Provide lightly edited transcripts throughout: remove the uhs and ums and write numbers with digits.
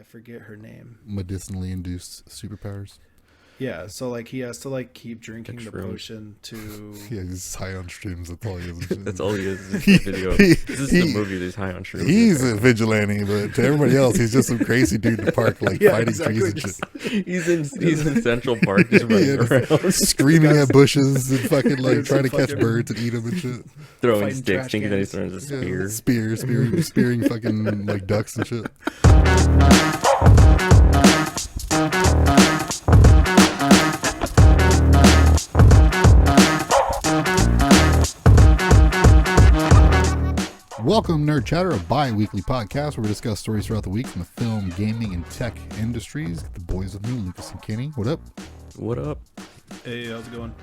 I forget her name. Medicinally induced superpowers. Yeah, so like he has to like keep drinking the shrooms. potion to. Yeah, he's high on streams. That's all he is. That's all he is. This is the video. This is the movie. There's high on shrooms. He's a vigilante, but to everybody else, he's just some crazy dude in the park, like Yeah, fighting exactly. trees and shit. He's in Central Park, just running around, Screaming at bushes and fucking like There's trying to some catch fucking- birds and eat them and shit. throwing Fighting sticks, trash thinking that he's cans. throwing a Yeah, spear. spearing fucking like ducks and shit. Welcome, Nerd Chatter, a bi-weekly podcast where we discuss stories throughout the week from the film, gaming, and tech industries. The boys with me, Lucas and Kenny. What up? What up? Hey, how's it going?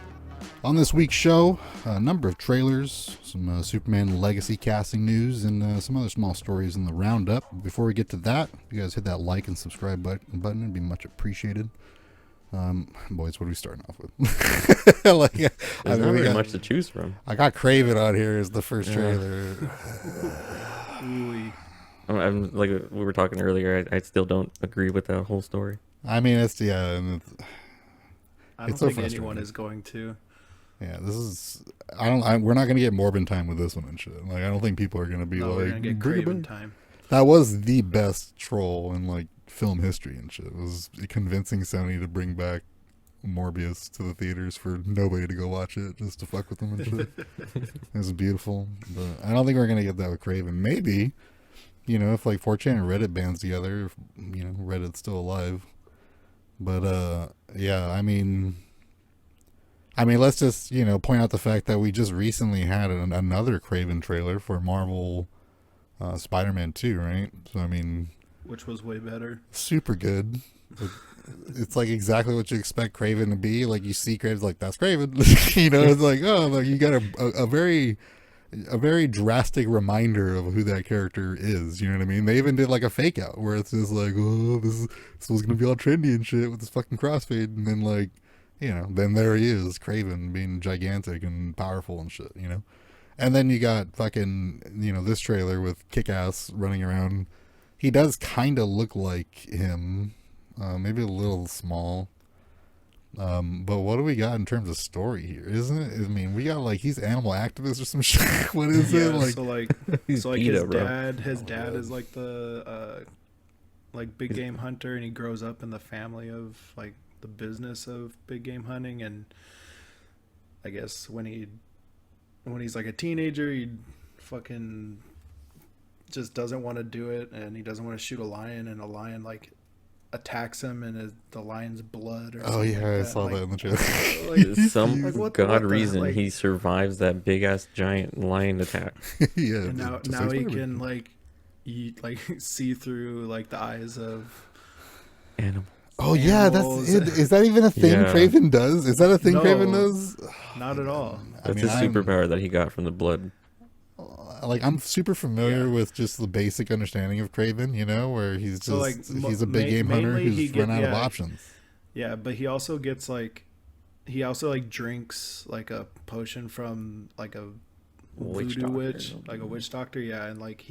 On this week's show, a number of trailers, some Superman Legacy casting news, and some other small stories in the roundup. Before we get to that, you guys hit that like and subscribe button. It'd be much appreciated. Boys, what are we starting off with? There's not very much to choose from. I got Kraven on here as the first trailer. Ooh, I'm like we were talking earlier. I still don't agree with that whole story. I mean, it's and I don't It's so think frustrating. anyone is going to. yeah, this is. We're not gonna get Morbin time with this one and shit. Like, I don't think people are gonna be No, we're like. gonna get "Bring it Kraven back." time. That was the best troll in like film history and shit. It was convincing Sony to bring back Morbius to the theaters for nobody to go watch it, just to fuck with them and shit. It was beautiful, but I don't think we're gonna get that with Kraven. Maybe, if like 4chan and Reddit bands together, if, Reddit's still alive. But yeah, I mean, let's just point out the fact that we just recently had another Kraven trailer for Marvel Spider-Man 2, right? So I mean, Which was way better. super good. It's like exactly what you expect Kraven to be. Like, you see Kraven's like, that's Kraven. It's like, oh, like you got a very drastic reminder of who that character is. You know what I mean? They even did like a fake out where it's just like, oh, this was gonna be all trendy and shit with this fucking crossfade, and then like, then there he is, Kraven, being gigantic and powerful and shit. And then you got fucking this trailer with Kick-Ass running around. He does kind of look like him. Maybe a little small. But what do we got in terms of story here? Isn't it? I mean, we got like he's animal activist or some shit. What is it? Like, He's PETA, bro. his dad is like the like big game hunter, and he grows up in the family of like the business of big game hunting, and I guess when he's like a teenager, he fucking just doesn't want to do it, and he doesn't want to shoot a lion, and a lion like attacks him, and the lion's blood or oh something yeah, like I that. saw Like, that in the trailer. For some Like, what god the- reason, like- he survives that big ass giant lion attack. Yeah. and now just now like he Spider-Man. can like see through like the eyes of Animal. Oh yeah, that's animals. it. Is that even a thing Yeah. Kraven does? Is that a thing No. Kraven does? not at all. That's a superpower that he got from the blood. I'm super familiar with just the basic understanding of Kraven, where he's just So, like, he's a big game hunter mainly who's he run out of yeah. options. Yeah, but he also drinks like a potion from like a Witch voodoo doctor. witch, like a witch doctor. Yeah, and like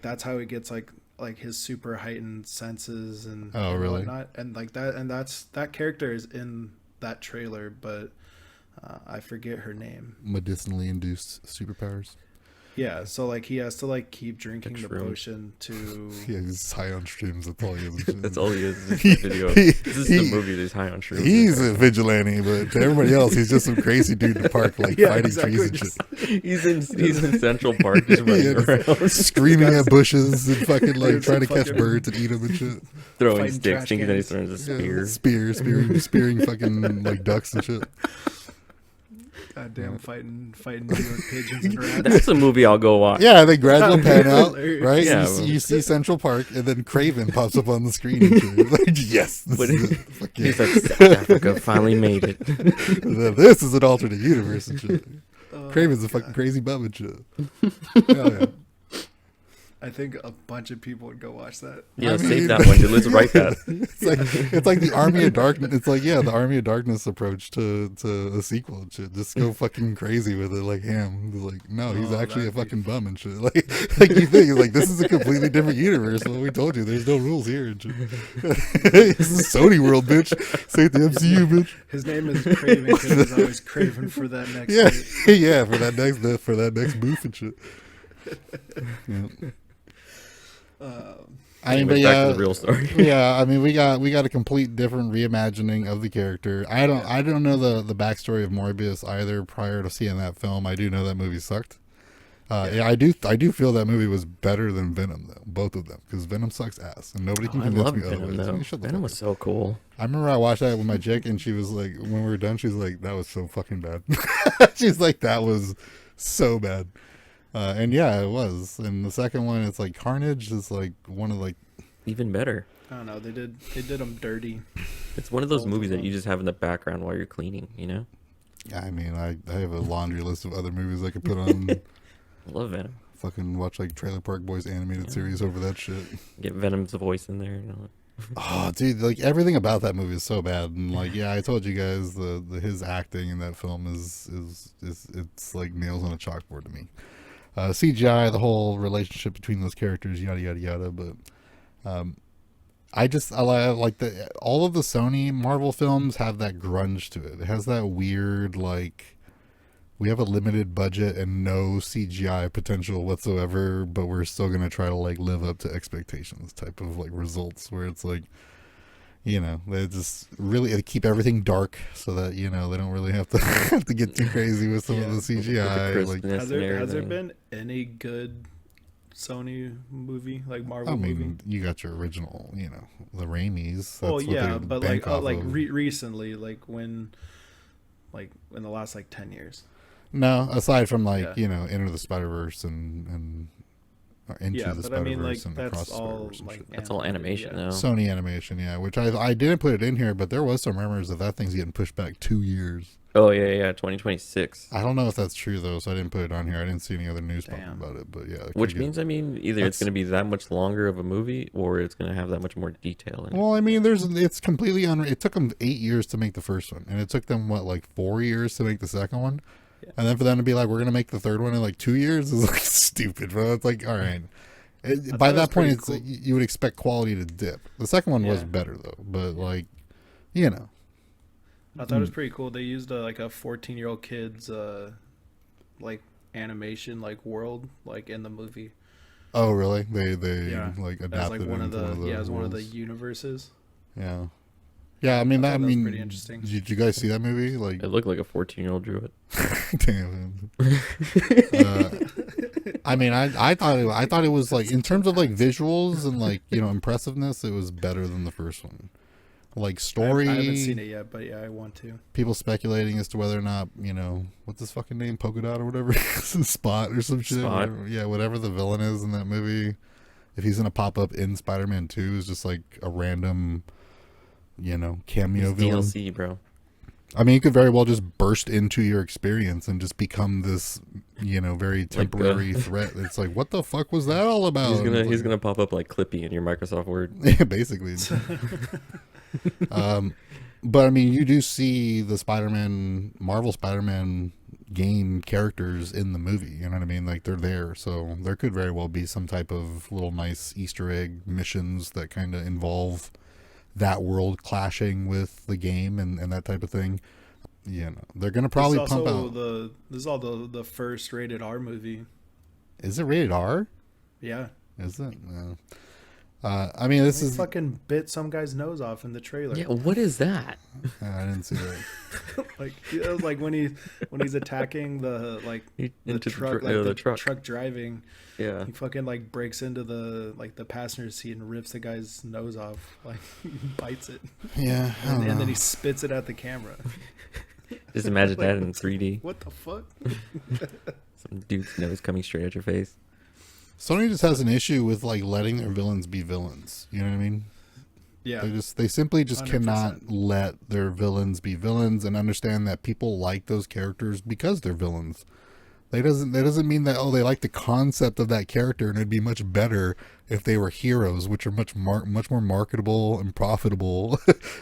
that's how he gets like his super heightened senses and Oh, and really? whatnot. And like that character is in that trailer, but I forget her name. Medicinally induced superpowers. Yeah, so like he has to like keep drinking the shrooms. potion to. Yeah, he's high on streams. That's all he is. That's all he is. This is the video. This is the movie. There's high on shrooms. He's a vigilante, but to everybody else, he's just some crazy dude in the park, like Yeah, fighting exactly. trees and shit. He's in Central Park, just running Yeah, around, screaming at bushes and fucking like There's trying to some catch fucking- birds and eat them and shit. throwing Fighting sticks, trash thinking that he's cans. throwing a Yeah, spear. spearing fucking like ducks and shit. Goddamn, fighting New York pigeons and rats. That's a movie I'll go watch. Yeah, they gradually pan out, Hilarious. right? Yeah. You see Central Park, and then Kraven pops up on the screen. And shit. Like, yes, this But is it. Fuck yeah. He's like, South Africa finally made it. This is an alternate universe and shit. Kraven's a fucking crazy bum and shit. Hell yeah. I think a bunch of people would go watch that. Yeah, I mean, save that one, dude. Let's write that. It's like the Army of Darkness. It's like, yeah, the Army of Darkness approach to a sequel and shit. Just go fucking crazy with it, like Ham. It's like, no, he's Oh, actually a that'd be- fucking bum and shit. Like you think, like, this is a completely different universe. Well, we told you, there's no rules here and shit. This is Sony World, bitch. Say it the MCU, bitch. His name is Kraven because he's always craving for that next. Yeah, hit. yeah, for that next booth and shit. Yeah. I mean, but back yeah, to the real story. yeah. I mean, we got a complete different reimagining of the character. I don't know the backstory of Morbius either. Prior to seeing that film, I do know that movie sucked. Yeah, I do feel that movie was better than Venom though, both of them, because Venom sucks ass, and nobody can I convince love me Venom otherwise. I though. mean, shut the Venom fuck was up. so cool. I remember I watched that with my chick, and she was like, when we were done, she was like, "That was so fucking bad." She's like, "That was so bad." And yeah, it was. And the second one, it's like Carnage is like one of like, Even better. I don't know. They did them dirty. It's one of those Both of movies that them. you just have in the background while you're cleaning, you know? I mean, I have a laundry list of other movies I could put on. I love Venom. Fucking watch like Trailer Park Boys animated series over that shit. Get Venom's voice in there. You know? Oh, dude, like everything about that movie is so bad. And like, yeah, I told you guys the his acting in that film is it's like nails on a chalkboard to me. CGI, the whole relationship between those characters, yada yada yada. But I like the all of the Sony Marvel films have that grunge to it. It has that weird like, we have a limited budget and no CGI potential whatsoever, but we're still gonna try to like live up to expectations type of like results, where it's like, you know, they just really keep everything dark so that, you know, they don't really have to have to get too crazy with some of the CGI. Like, crispness Has and there everything. been any good Sony movie, like Marvel I movie? mean, you got your original, you know, the Raimis. Well, That's what yeah, they but bank like off of. recently, like in the last like 10 years. No, aside from like, Yeah. you know, Enter the Spider-Verse and or Into Yeah, the but I mean, like Spider-Verse and that's Across the all Spider-Verse and like shit. That's all animated, animation yeah. now. Sony Animation, yeah, which I didn't put it in here, but there was some rumors that thing's getting pushed back 2 years. Oh, yeah, 2026. I don't know if that's true though, so I didn't put it on here. I didn't see any other news popping Damn. about it, but yeah. it could Which get- means, I mean, either it's That's- going to be that much longer of a movie or it's going to have that much more detail in it. Well, I mean, it's completely it took them 8 years to make the first one, and it took them what, like 4 years to make the second one, Yeah. and then for them to be like, we're gonna make the third one in like 2 years is like stupid, bro. It's like, all right. By thought it was that point, pretty it's cool. you would expect quality to dip. The second one was Yeah. better though, but like, you know, I thought it was pretty cool. They used like a 14-year-old kid's like animation like world like in the movie. oh really? They Yeah. like That's adapted like one of into the as one of the worlds. universes. Yeah. Yeah, I mean, I I thought that was mean, pretty interesting. Did you guys see that movie? Like, It looked like a 14-year-old drew it. damn. I mean, I thought it was like, in terms of like visuals and like, you know, impressiveness, it was better than the first one. Like story, I haven't seen it yet, but yeah, I want to. people speculating as to whether or not, you know, what's his fucking name, Polka Dot or whatever, Spot or some shit. Spot. Whatever, yeah, whatever the villain is in that movie, if he's gonna pop up in Spider-Man 2, is just like a random, you know, cameo It's villain. DLC, bro. I mean, you could very well just burst into your experience and just become this, you know, very temporary threat. It's like, what the fuck was that all about? He's And gonna it's he's like- gonna pop up like Clippy in your Microsoft Word. yeah, basically. But I mean, you do see the Marvel Spider-Man game characters in the movie. You know what I mean? Like, they're there, so there could very well be some type of little nice Easter egg missions that kind of involve that world clashing with the game and that type of thing. You know, they're gonna probably This is pump also out. this is all the first rated R movie. Is it rated R? Yeah. Is it? No. I mean, this He is. fucking bit some guy's nose off in the trailer. Yeah, what is that? I didn't see that. Like it was like when he's attacking the the Into truck, the the truck. truck driving. Yeah. He fucking like breaks into the passenger seat and rips the guy's nose off. Like bites it, Yeah, I don't and then know. he spits it at the camera. Just imagine Like, that in 3D. What the fuck? Some dude's nose coming straight at your face. Sony just has an issue with like letting their villains be villains. You know what I mean? Yeah. They simply just 100%. cannot let their villains be villains and understand that people like those characters because they're villains. That doesn't mean that they like the concept of that character, and it'd be much better if they were heroes, which are much more marketable and profitable,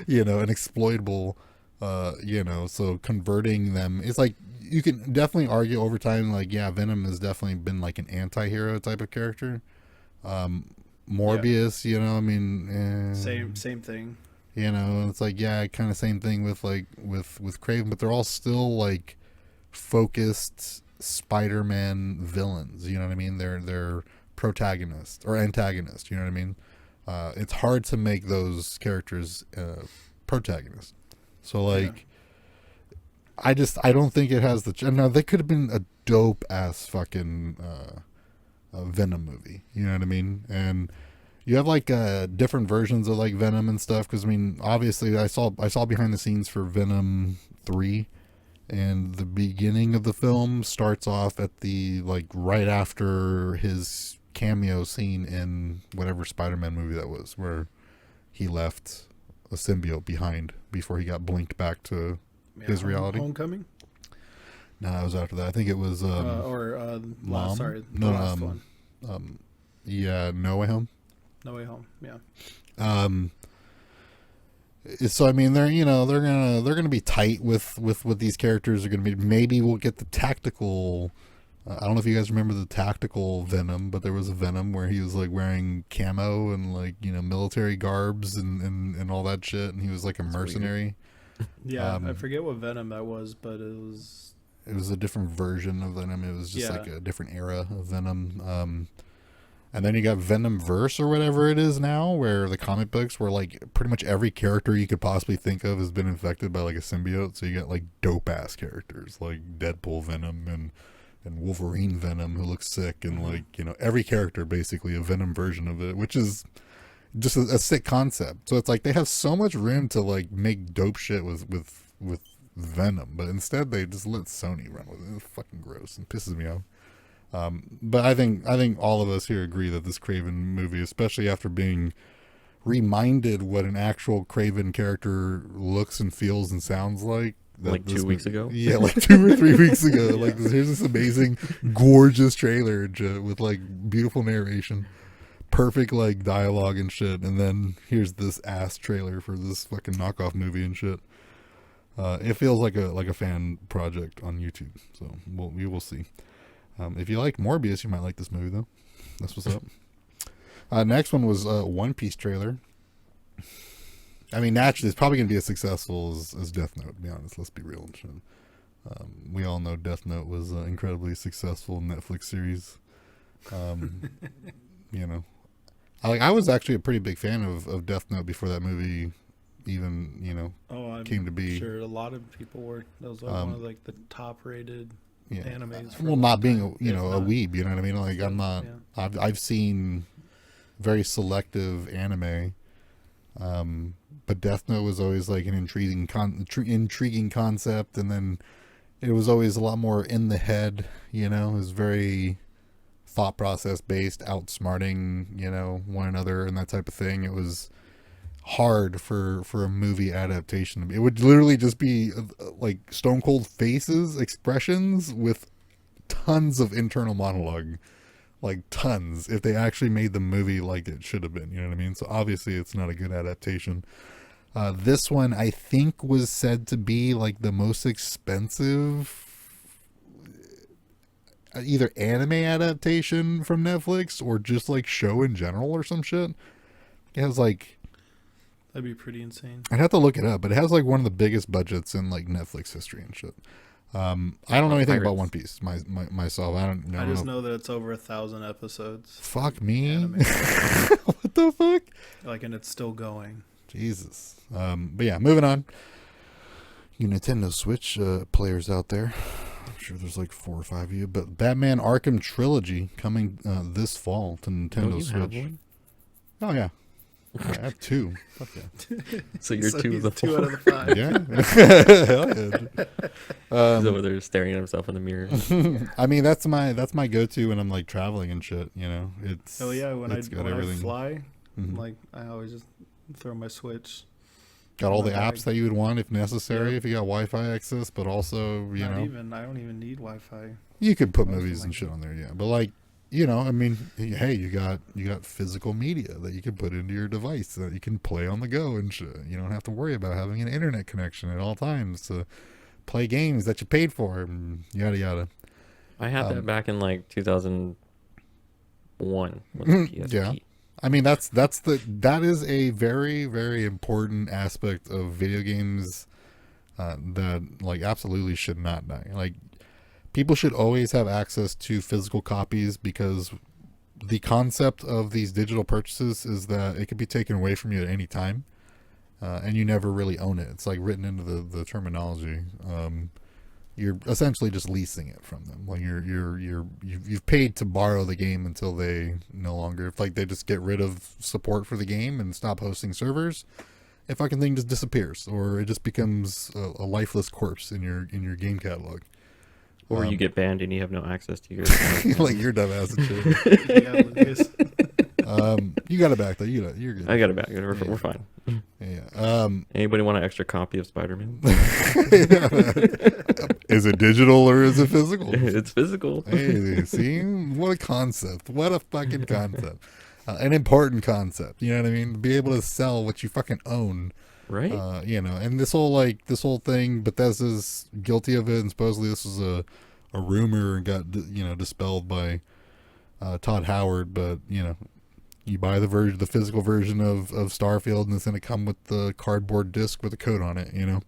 and exploitable. So converting them, it's like you can definitely argue over time. Like, yeah, Venom has definitely been like an anti-hero type of character. Morbius, I mean, Same thing. It's like, yeah, kind of same thing with Kraven, but they're all still like focused Spider-Man villains. You know what I mean? They're protagonist or antagonist. You know what I mean? It's hard to make those characters protagonists. So like, I don't think it has the. Now they could have been a dope ass fucking Venom movie. You know what I mean? And you have like different versions of like Venom and stuff. Because I mean, obviously, I saw behind the scenes for Venom 3. And the beginning of the film starts off at the like right after his cameo scene in whatever Spider-Man movie that was, where he left a symbiote behind before he got blinked back to his reality. Homecoming? No, it was after that. I think it was last one. Yeah, No Way Home. No Way Home. Yeah. So I mean, they're gonna be tight with what these characters are gonna be. Maybe we'll get the tactical. I don't know if you guys remember the tactical Venom, but there was a Venom where he was like wearing camo and like military garbs and all that shit, and he was like a mercenary. Yeah, I forget what Venom that was, but it was a different version of Venom. It was just like a different era of Venom. And then you got Venomverse or whatever it is now, where the comic books where like pretty much every character you could possibly think of has been infected by like a symbiote. So you got like dope ass characters like Deadpool Venom and Wolverine Venom who looks sick, and like every character basically a Venom version of it, which is just a sick concept. So it's like they have so much room to like make dope shit with Venom, but instead they just let Sony run with it. It's fucking gross and pisses me off. But I think all of us here agree that this Kraven movie, especially after being reminded what an actual Kraven character looks and feels and sounds like 2 weeks ago. Yeah, like 2 or 3 weeks ago. Yeah. Like here's this amazing, gorgeous trailer with like beautiful narration, perfect like dialogue and shit, and then here's this ass trailer for this fucking knockoff movie and shit. It feels like a fan project on YouTube. So we will see. If you like Morbius, you might like this movie, though. That's what's up. Next one was One Piece trailer. I mean, naturally, it's probably going to be as successful as Death Note, to be honest. Let's be real and shit. We all know Death Note was an incredibly successful Netflix series. I was actually a pretty big fan of Death Note before that movie even, came to be. Sure, a lot of people were. That was like one of like the top-rated animes. Well, not being a weeb, you know what I mean? Like I'm not. Yeah. I've seen very selective anime, but Death Note was always like an intriguing concept, and then it was always a lot more in the head. It was very thought process based, outsmarting one another and that type of thing. It was hard for a movie adaptation. It would literally just be like stone cold faces, expressions with tons of internal monologue, like tons, if they actually made the movie like it should have been. You know what I mean? So obviously it's not a good adaptation. This one I think was said to be like the most expensive either anime adaptation from Netflix or just like show in general or some shit. It has like, that'd be pretty insane. I'd have to look it up, but it has like one of the biggest budgets in like Netflix history and shit. I don't know anything about One Piece myself. I just know that it's over 1,000 episodes. Fuck me. What the fuck? Like, and it's still going. Jesus. But yeah, moving on. You Nintendo Switch players out there, I'm sure there's like 4 or 5 of you, but Batman Arkham Trilogy coming this fall to Nintendo Switch. Have one? Oh yeah. I have 2. Fuck yeah. So you're 2 of the 4. 2 out of the 5. Yeah. Hell yeah. He's over there staring at himself in the mirror. I mean, that's my go-to when I'm like traveling and shit. It's. Oh yeah, when I fly, like I always just throw my Switch. Got all the apps that you would want if necessary, if you got Wi-Fi access, but also I don't even need Wi-Fi. You could put Most of movies my and shit on there, yeah. But like, you know, I mean, hey, you got physical media that you can put into your device that you can play on the go and shit. You don't have to worry about having an internet connection at all times to play games that you paid for, and yada yada. I had that back in like 2001 with the PSP. Yeah. I mean, that is a very, very important aspect of video games that like absolutely should not die. Like, people should always have access to physical copies, because the concept of these digital purchases is that it could be taken away from you at any time, and you never really own it. It's like written into the terminology. You're essentially just leasing it from them. Like you've paid to borrow the game until they no longer, if like they just get rid of support for the game and stop hosting servers, if fucking thing just disappears, or it just becomes a lifeless corpse in your game catalog. Or you get banned and you have no access to your Like your dumbass and shit. Yeah, Lucas. You got it back though. You're good. I got it back. We're fine. Yeah. Anybody want an extra copy of Spider-Man? Is it digital or is it physical? It's physical. Hey, see, what a concept! What a fucking concept! An important concept. You know what I mean? Be able to sell what you fucking own. Right? You know, and this whole thing, Bethesda's guilty of it, and supposedly this was a rumor and got dispelled by Todd Howard. But you know, you buy the physical version of Starfield, and it's going to come with the cardboard disc with a code on it. You know,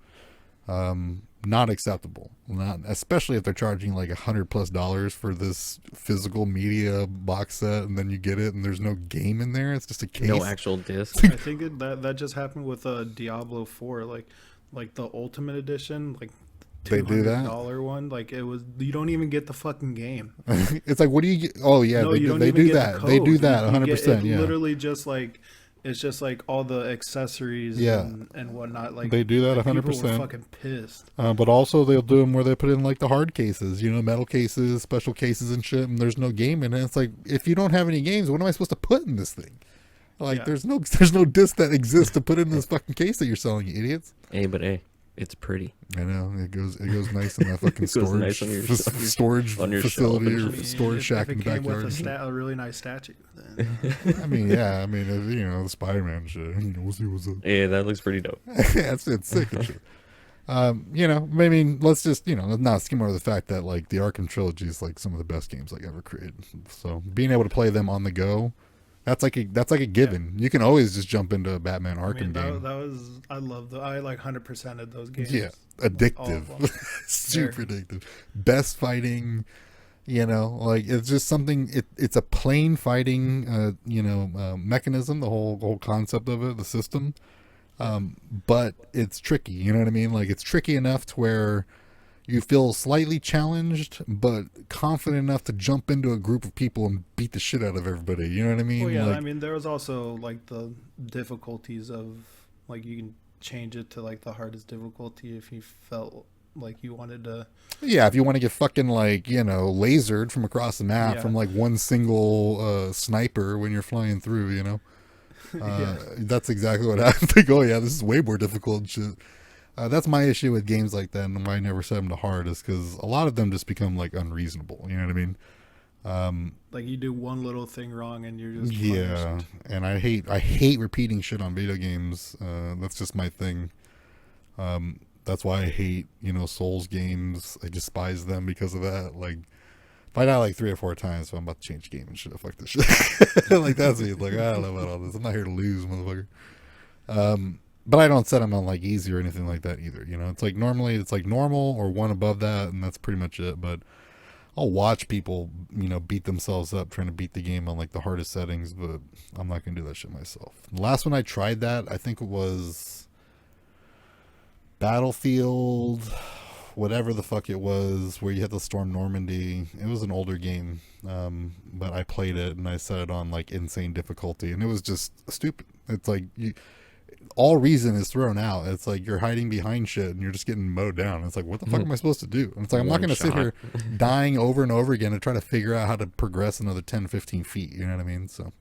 not acceptable. Not especially if they're charging like $100+ for this physical media box set, and then you get it and there's no game in there. It's just a case. No actual disc. I think that just happened with Diablo 4, like the Ultimate Edition, like They do that? $200 one. Like it was, you don't even get the fucking game. It's like, what do you get? Oh yeah, No, they you do, don't they even do get that. the They do code. that You 100%. get- Yeah, literally just like it's just like all the accessories Yeah. and whatnot. Like they do that like, people 100%. were fucking pissed. But also they'll do them where they put in like the hard cases, metal cases, special cases and shit, and there's no game in it. It's like, if you don't have any games, what am I supposed to put in this thing? Like, Yeah. there's no disc that exists to put in this fucking case that you're selling, you idiots. It's pretty. I know, it goes nice in that fucking It goes storage nice on your- storage on your shelf facility and or I mean, storage if shack it in the came with backyard. a really nice statue, then I mean, yeah, the Spider-Man shit. We'll see what's up. Yeah, that looks pretty dope. It's sick and shit. I mean, let's just, let's not skim over the fact that like the Arkham trilogy is like some of the best games like ever created. So being able to play them on the go, that's like a given. You can always just jump into a Batman Arkham I mean, game. that was I like 100%ed those games. Yeah, All of addictive, them. super addictive. Best fighting, like it's just something. It's a plain fighting, mechanism. The whole concept of it, the system. But it's tricky. You know what I mean? Like, it's tricky enough to where you feel slightly challenged, but confident enough to jump into a group of people and beat the shit out of everybody. You know what I mean? Well, yeah, Like, I mean, there was also like the difficulties of like you can change it to like the hardest difficulty if you felt like you wanted to. yeah, if you want to get fucking like lasered from across the map Yeah. from like one single sniper when you're flying through, Yeah. that's exactly what happened. Like, oh yeah, this is way more difficult and shit. That's my issue with games like that, and why I never set them to hard, is because a lot of them just become like unreasonable. You know what I mean? Like you do one little thing wrong and you're just Yeah, punished. and I hate repeating shit on video games. That's just my thing. That's why I hate Souls games. I despise them because of that. Like, if I die like 3 or 4 times, so I'm about to change game and shit. Fuck this shit. Like, that's me. Like, I don't know about all this. I'm not here to lose, motherfucker. But I don't set them on like easy or anything like that either. It's like normally it's like normal or one above that, and that's pretty much it. But I'll watch people, beat themselves up trying to beat the game on like the hardest settings, but I'm not gonna do that shit myself. The last one I tried that, I think it was Battlefield, whatever the fuck it was, where you had to storm Normandy. It was an older game, but I played it and I set it on like insane difficulty, and it was just stupid. It's like all reason is thrown out. It's like you're hiding behind shit and you're just getting mowed down. It's like, what the fuck am I supposed to do? And it's like, I'm not going to sit here dying over and over again to try to figure out how to progress another 10, 15 feet. You know what I mean? So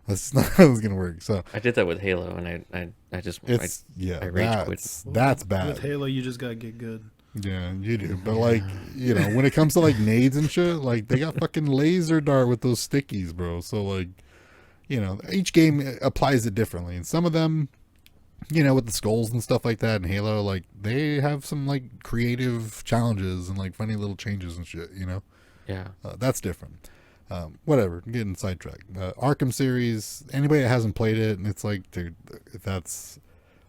that's not how it's going to work. So I did that with Halo, and I just it's, I rage quit. that's bad. With Halo, you just gotta get good. Yeah, you do. But like, when it comes to like nades and shit, like they got fucking laser dart with those stickies, bro. So like, each game applies it differently, and some of them, with the skulls and stuff like that in Halo, like they have some like creative challenges and like funny little changes and shit. Yeah. That's different. Whatever, I'm getting sidetracked. Arkham series, anybody that hasn't played it, and it's like, dude, that's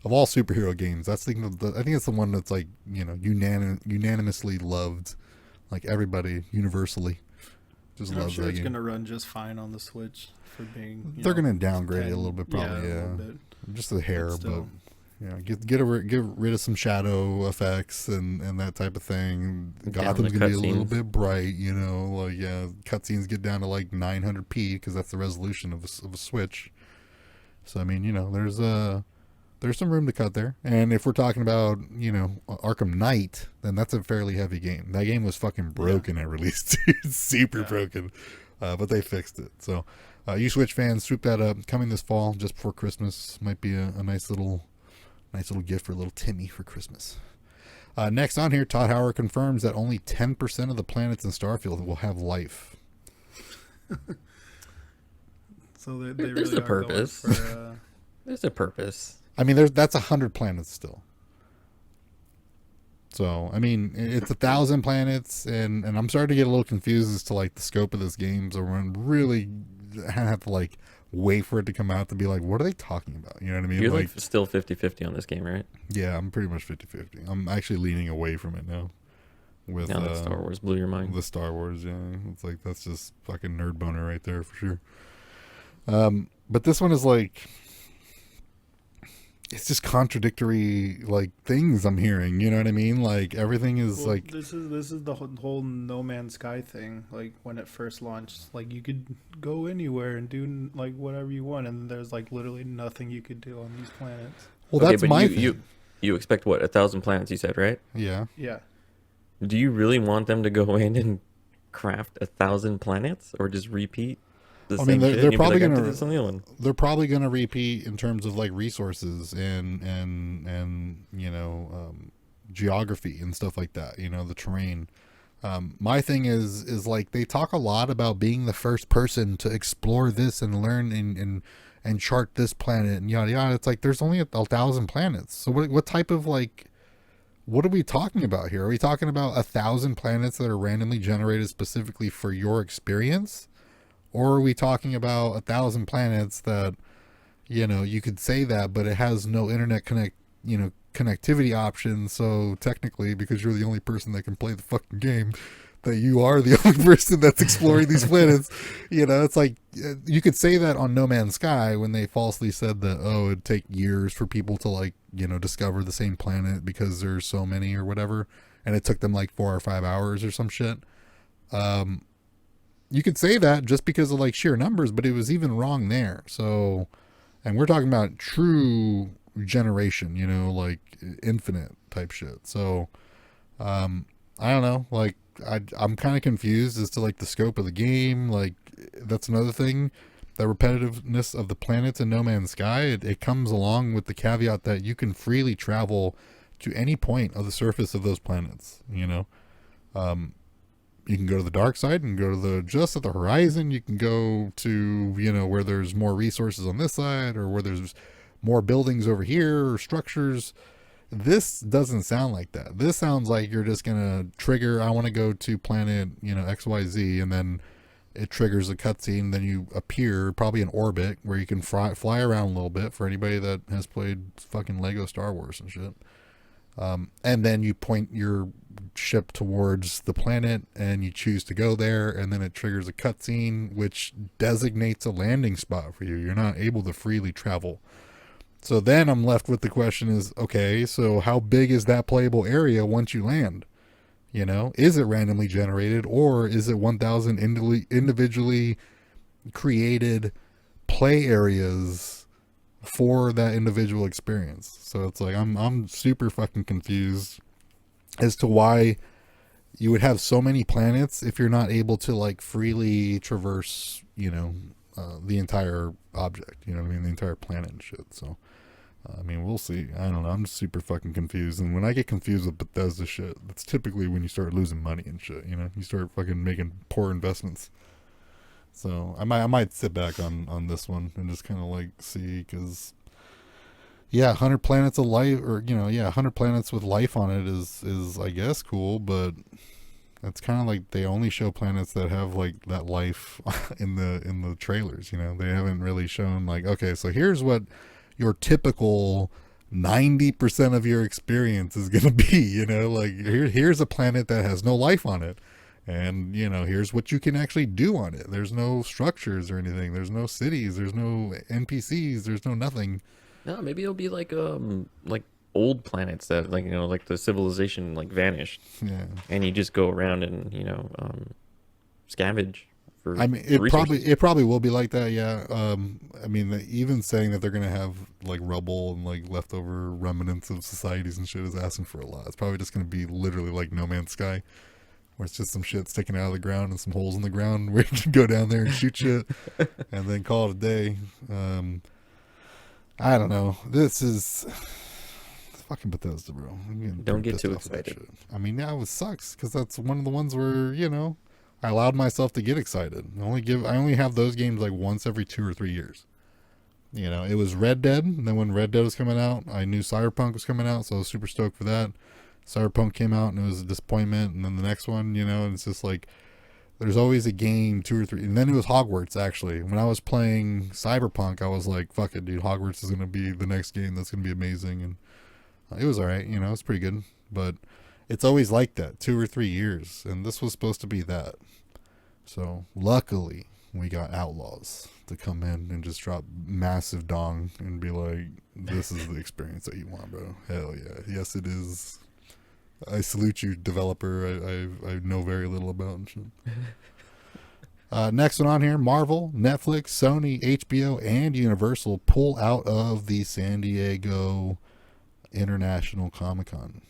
of all superhero games, I think it's the one that's like, unanimously loved, like everybody universally just I'm loves sure that it's game. gonna run just fine on the Switch for being. They're gonna downgrade it a little bit, 10, probably, a yeah, little bit. just a hair, but still. get rid of some shadow effects and that type of thing. Down Gotham's the gonna be a little cutscenes. bit bright, cutscenes get down to like 900p because that's the resolution of a Switch. So I mean, there's some room to cut there. And if we're talking about, Arkham Knight, then that's a fairly heavy game. That game was fucking broken at release. It's super broken. But they fixed it. So you Switch fans, swoop that up. Coming this fall, just before Christmas. Might be a nice little gift for little Timmy for Christmas. Next on here, Todd Howard confirms that only 10% of the planets in Starfield will have life. So they There's really a are going purpose. for, There's a purpose. I mean, that's 100 planets still. So, I mean, it's 1,000 planets, and I'm starting to get a little confused as to, like, the scope of this game, so we're really have to, like, wait for it to come out to be like, what are they talking about? You know what I mean? You're like still 50-50 on this game, right? Yeah, I'm pretty much 50-50. I'm actually leaning away from it now. With Now that Star Wars blew your mind. The Star Wars, yeah. It's like, that's just fucking nerd boner right there for sure. But this one is like, it's just contradictory, like, things I'm hearing. You know what I mean? Like, everything is like, this is the whole No Man's Sky thing. Like when it first launched, like you could go anywhere and do like whatever you want, and there's like literally nothing you could do on these planets. well, Okay, that's but my you, thing. you expect what, 1,000 planets? You said, right? Yeah. Yeah. Do you really want them to go in and craft 1,000 planets, or just repeat the I same mean, shit? they're You'd be probably like, I did gonna this on the other one. they're probably gonna repeat in terms of like resources and geography and stuff like that. The terrain. My thing is like, they talk a lot about being the first person to explore this and learn and chart this planet and yada yada. It's like, there's only 1,000 planets. So what type of, like, what are we talking about here? Are we talking about 1,000 planets that are randomly generated specifically for your experience? Or are we talking about 1,000 planets that, you could say that, but it has no internet connectivity option. So technically, because you're the only person that can play the fucking game, that you are the only person that's exploring these planets. It's like, you could say that on No Man's Sky when they falsely said that, it'd take years for people to, like, discover the same planet because there's so many or whatever, and it took them like 4 or 5 hours or some shit. You could say that just because of like sheer numbers, but it was even wrong there. So, and we're talking about true generation, like infinite type shit. So, I don't know. Like, I'm kind of confused as to like the scope of the game. Like, that's another thing. The repetitiveness of the planets in No Man's Sky, it comes along with the caveat that you can freely travel to any point of the surface of those planets. You can go to the dark side and go to just at the horizon. You can go to, where there's more resources on this side, or where there's more buildings over here or structures. This doesn't sound like that. This sounds like you're just going to trigger, I want to go to planet, XYZ, and then it triggers a cutscene. Then you appear probably in orbit where you can fly around a little bit for anybody that has played fucking Lego Star Wars and shit. And then you point your ship towards the planet and you choose to go there, and then it triggers a cutscene which designates a landing spot for you. You're not able to freely travel. So then I'm left with the question is, okay, so how big is that playable area once you land? Is it randomly generated, or is it 1,000 individually created play areas for that individual experience? So it's like, I'm super fucking confused as to why you would have so many planets if you're not able to like freely traverse, the entire object, the entire planet and shit. So I mean, we'll see. I don't know. I'm just super fucking confused. And when I get confused with Bethesda shit, that's typically when you start losing money and shit. You know, you start fucking making poor investments. So I might sit back on this one and just kind of like see, because yeah, 100 planets of life, or yeah, 100 planets with life on it is I guess cool, but it's kind of like they only show planets that have like that life in the trailers. You know, they haven't really shown like, okay, so here's what your typical 90% of your experience is gonna be. You know, like here's a planet that has no life on it. And, here's what you can actually do on it. There's no structures or anything. There's no cities. There's no NPCs. There's no nothing. No, maybe it'll be like old planets that like the civilization like vanished, Yeah. and you just go around and scavenge for. I mean, it probably will be like that. Yeah. I mean, even saying that they're gonna have like rubble and like leftover remnants of societies and shit is asking for a lot. It's probably just gonna be literally like No Man's Sky, where it's just some shit sticking out of the ground and some holes in the ground where you can go down there and shoot shit and then call it a day. I don't know. This is fucking Bethesda, bro. Don't get too excited. I mean, yeah, it sucks because that's one of the ones where I allowed myself to get excited. I only have those games like once every 2 or 3 years. It was Red Dead, and then when Red Dead was coming out, I knew Cyberpunk was coming out, so I was super stoked for that. Cyberpunk came out and it was a disappointment, and then the next one, and it's just like there's always a game 2 or 3, and then it was Hogwarts. Actually, when I was playing Cyberpunk, I was like, fuck it, dude, Hogwarts is gonna be the next game that's gonna be amazing, and it was all right. It's pretty good, but it's always like that, 2 or 3 years, and this was supposed to be that. So luckily we got Outlaws to come in and just drop massive dong and be like, this is the experience that you want, bro. Hell yeah. Yes, it is. I salute you, developer. I know very little about and shit. Next one on here, Marvel, Netflix, Sony, HBO, and Universal pull out of the San Diego International Comic-Con.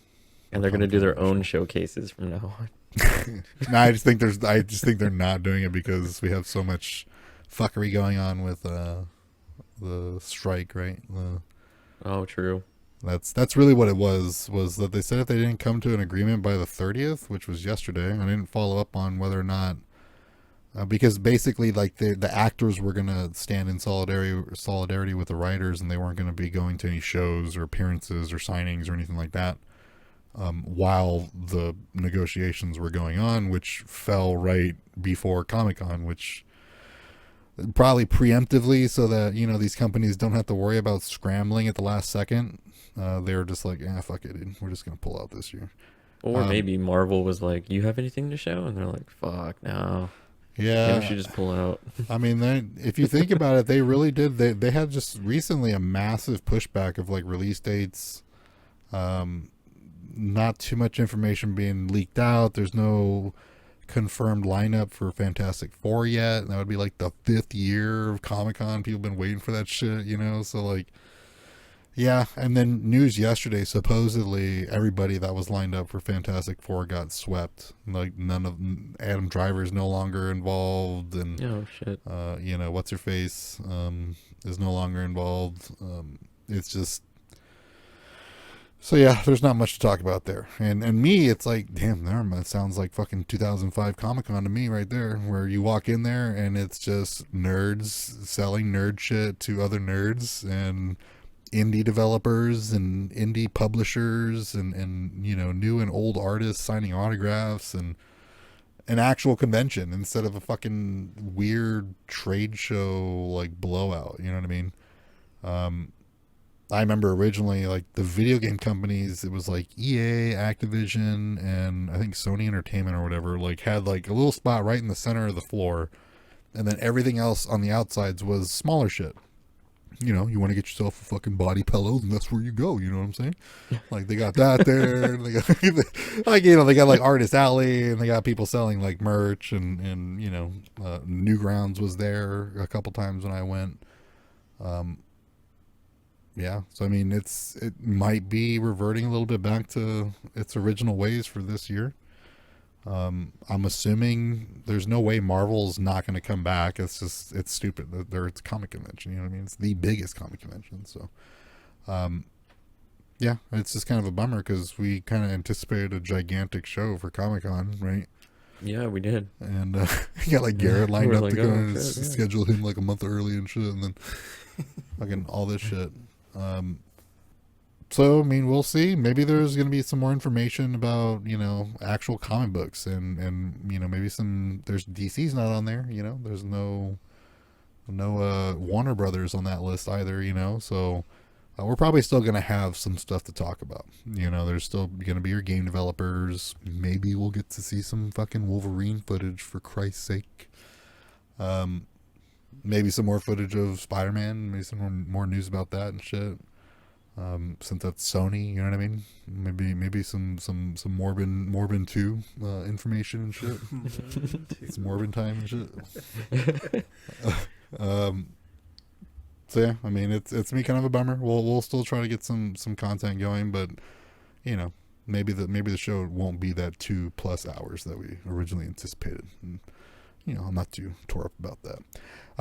And they're going to do their own showcases from now on. No, I just think they're not doing it because we have so much fuckery going on with the strike, right? Oh, true. That's really what it was that they said if they didn't come to an agreement by the 30th, which was yesterday. I didn't follow up on whether or not, because basically like the actors were going to stand in solidarity with the writers, and they weren't going to be going to any shows or appearances or signings or anything like that while the negotiations were going on, which fell right before Comic-Con, which probably preemptively so that these companies don't have to worry about scrambling at the last second. They were just like, fuck it, dude. We're just gonna pull out this year. Or maybe Marvel was like, you have anything to show? And they're like, fuck no. Yeah, maybe we should just pull out. I mean, if you think about it, they really did. They had just recently a massive pushback of like release dates. Not too much information being leaked out. There's no confirmed lineup for Fantastic Four yet. That would be like the 5th year of Comic-Con. People have been waiting for that shit, so like, yeah. And then news yesterday, supposedly everybody that was lined up for Fantastic Four got swept. Like none of Adam Driver's no longer involved, and oh shit, what's her face is no longer involved. It's just. So yeah, there's not much to talk about there. And me, it's like, damn, that sounds like fucking 2005 Comic-Con to me right there, where you walk in there and it's just nerds selling nerd shit to other nerds, and indie developers and indie publishers and new and old artists signing autographs, and an actual convention instead of a fucking weird trade show like blowout. You know what I mean? I remember originally, like, the video game companies, it was like EA, Activision, and I think Sony Entertainment or whatever, like, had like a little spot right in the center of the floor, and then everything else on the outsides was smaller shit. You want to get yourself a fucking body pillow, and that's where you go. You know what I'm saying? Like, they got that there. They got, they got like Artist Alley, and they got people selling like merch, and Newgrounds was there a couple times when I went. Yeah, so I mean, it might be reverting a little bit back to its original ways for this year. I'm assuming there's no way Marvel's not going to come back. It's stupid. It's a comic convention, you know what I mean? It's the biggest comic convention, so Yeah, it's just kind of a bummer because we kind of anticipated a gigantic show for Comic-Con, right? Yeah, we did. And you got like Garrett lined We're up like, to go oh, and shit, yeah. schedule him like a month early and shit, and then fucking all this shit. So I mean, we'll see. Maybe there's gonna be some more information about actual comic books and maybe there's DC's not on there. There's no Warner Brothers on that list either. So. We're probably still going to have some stuff to talk about. There's still going to be your game developers. Maybe we'll get to see some fucking Wolverine footage, for Christ's sake. Maybe some more footage of Spider-Man. Maybe some more news about that and shit. Since that's Sony, you know what I mean? Maybe some Morbin 2 information and shit. It's Morbin time and shit. So yeah, I mean it's me kind of a bummer. We'll still try to get some content going, but maybe the show won't be that 2+ hours that we originally anticipated. And, I'm not too tore up about that.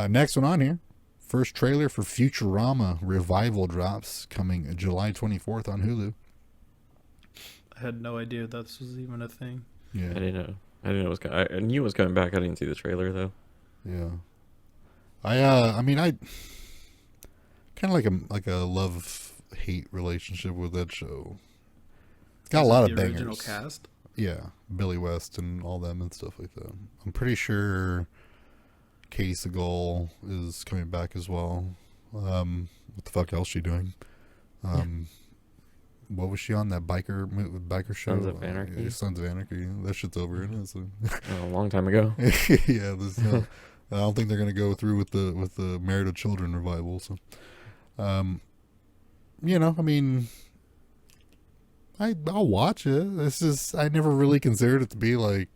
Next one on here, first trailer for Futurama Revival drops coming July 24th on Hulu. I had no idea this was even a thing. Yeah, I didn't know. It was. I knew it was coming back. I didn't see the trailer though. Yeah, I mean kind of like a love-hate relationship with that show. It's got a lot of bangers. Original cast? Yeah, Billy West and all them and stuff like that. I'm pretty sure Katie Seagal is coming back as well. What the fuck else is she doing? What was she on, that biker show? Sons of Anarchy. Sons of Anarchy. That shit's over, isn't it? So. A long time ago. Yeah, I don't think they're gonna go through with the Married with Children revival. So. I mean, I'll watch it. I never really considered it to be like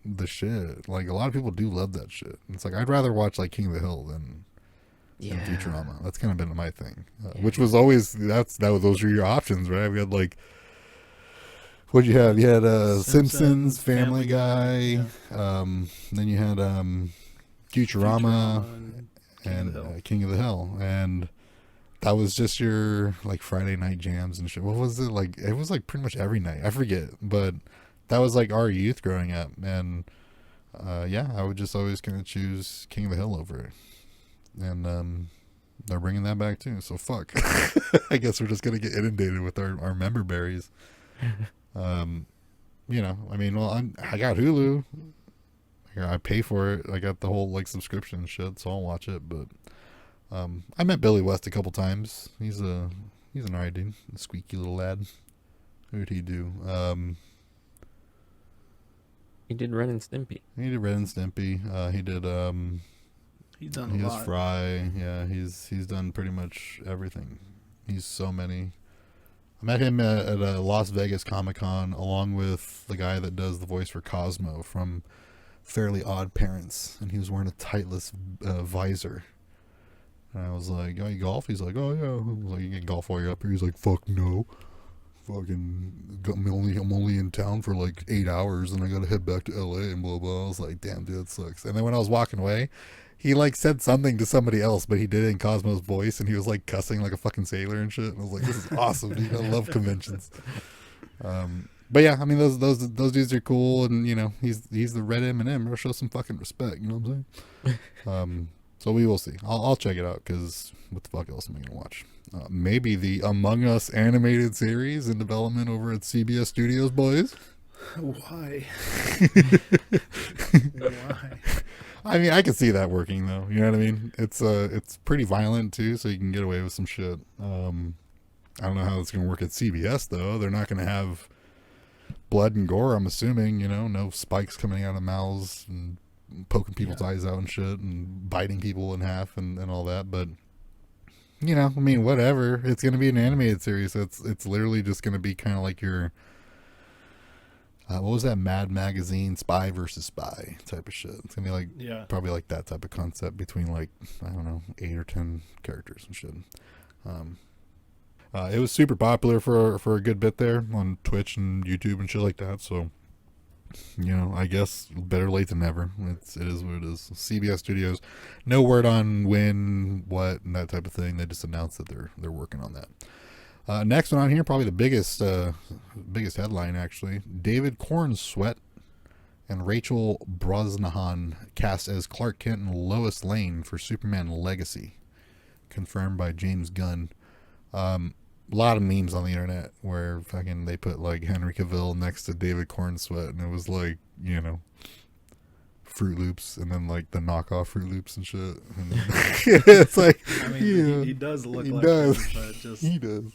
the shit. Like, a lot of people do love that shit. It's like, I'd rather watch like King of the Hill than Futurama. That's kind of been my thing, which was always, those were your options, right? We had like, what'd you have? You had Simpsons, Family Guy, then you had Futurama and King of the Hill, and that was just your like Friday night jams and shit. What was it like? It was like pretty much every night. I forget, but that was like our youth growing up. And I would just always kind of choose King of the Hill over it. And they're bringing that back too. So fuck. I guess we're just gonna get inundated with our member berries. I mean, well, I got Hulu. I pay for it. I got the whole like subscription and shit, so I'll watch it. But I met Billy West a couple times. He's an alright dude, a squeaky little lad. Who did he do? He did Ren and Stimpy. He did Ren and Stimpy. He did. He's done a lot. Fry. Yeah, he's done pretty much everything. He's so many. I met him at a Las Vegas Comic-Con along with the guy that does the voice for Cosmo from Fairly Odd Parents, and he was wearing a tightless visor. And I was like, "Oh, you golf?" He's like, "Oh yeah." I was like, "You can golf while you're up here?" He's like, "Fuck no, I'm only in town for like 8 hours, and I gotta head back to LA and blah blah." I was like, "Damn, dude, that sucks." And then when I was walking away, he like said something to somebody else, but he did it in Cosmo's voice, and he was like cussing like a fucking sailor and shit. And I was like, "This is awesome, dude. I love conventions." But yeah, I mean those dudes are cool, and he's the red M&M. I'll show some fucking respect. You know what I'm saying? So we will see. I'll check it out, because what the fuck else am I gonna watch? Maybe the Among Us animated series in development over at CBS Studios, boys. Why? Why? I mean, I could see that working though. You know what I mean? It's pretty violent too, so you can get away with some shit. I don't know how it's gonna work at CBS though. They're not gonna have blood and gore, I'm assuming. No spikes coming out of mouths and poking people's eyes out and shit and biting people in half and all that. But I mean, whatever. It's gonna be an animated series. It's literally just gonna be kind of like your what was that Mad Magazine Spy versus Spy type of shit. It's gonna be like probably like that type of concept between like, I don't know, 8 or 10 characters and shit. It was super popular for a good bit there on Twitch and YouTube and shit like that. So I guess better late than never. It is what it is. CBS Studios, no word on when, what, and that type of thing. They just announced that they're working on that. Next one on here, probably the biggest headline actually. David Cornsweet and Rachel Brosnahan cast as Clark Kent and Lois Lane for Superman Legacy, confirmed by James Gunn. A lot of memes on the internet where fucking they put like Henry Cavill next to David Cornsweet, and it was like, you know, Fruit Loops, and then like the knockoff Fruit Loops and shit. And it's like, I mean, yeah, he does look he like does. him, but just He does.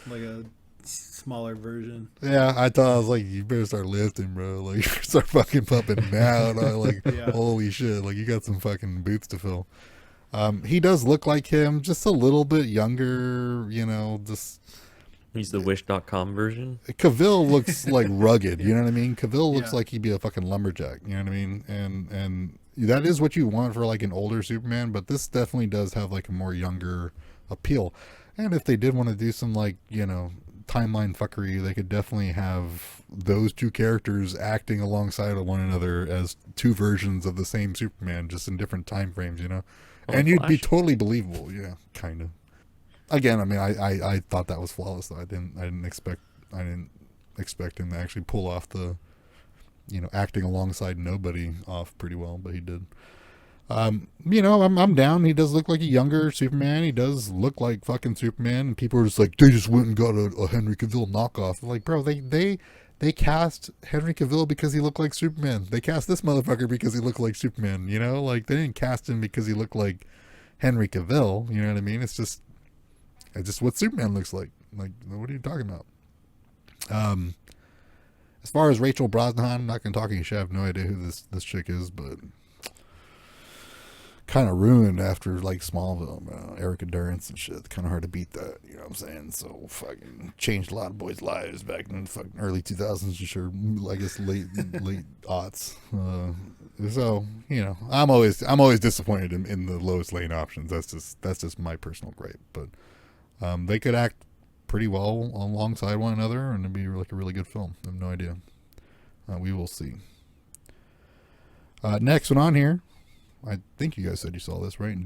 like a smaller version. Yeah, I thought, I was like, you better start lifting, bro. Like, start fucking pumping out. Like, Yeah. holy shit. Like, you got some fucking boots to fill. He does look like him, just a little bit younger, you know, just... He's the Wish.com version. Cavill looks like rugged, you know what I mean? Cavill looks Yeah. like he'd be a fucking lumberjack, you know what I mean? And that is what you want for like an older Superman, but this definitely does have like a more younger appeal. And if they did want to do some like, you know, timeline fuckery, they could definitely have those two characters acting alongside of one another as two versions of the same Superman, just in different time frames, you know? Oh, And you'd be Flash. totally believable, yeah, kind of. Again, I mean, I thought that was flawless though. I didn't expect him to actually pull off the, you know, acting alongside nobody off pretty well, but he did. You know, I'm down. He does look like a younger Superman. He does look like fucking Superman, and people are just like, they just went and got a Henry Cavill knockoff. I'm like, bro, they cast Henry Cavill because he looked like Superman. They cast this motherfucker because he looked like Superman. You know, like they didn't cast him because he looked like Henry Cavill. You know what I mean? It's just what Superman looks like. Like, what are you talking about? As far as Rachel Brosnahan, I'm not gonna talk any shit. I have no idea who this chick is, but kind of ruined after like Smallville, Erica Durance and shit. Kind of hard to beat that, you know what I'm saying? So fucking changed a lot of boys' lives back in the fucking early 2000s, sure. I guess late aughts. So you know, I'm always disappointed in the Lois Lane options. That's just my personal gripe, but. They could act pretty well alongside one another, and it'd be like a really good film. I have no idea. We will see. Next one on here, I think you guys said you saw this, right?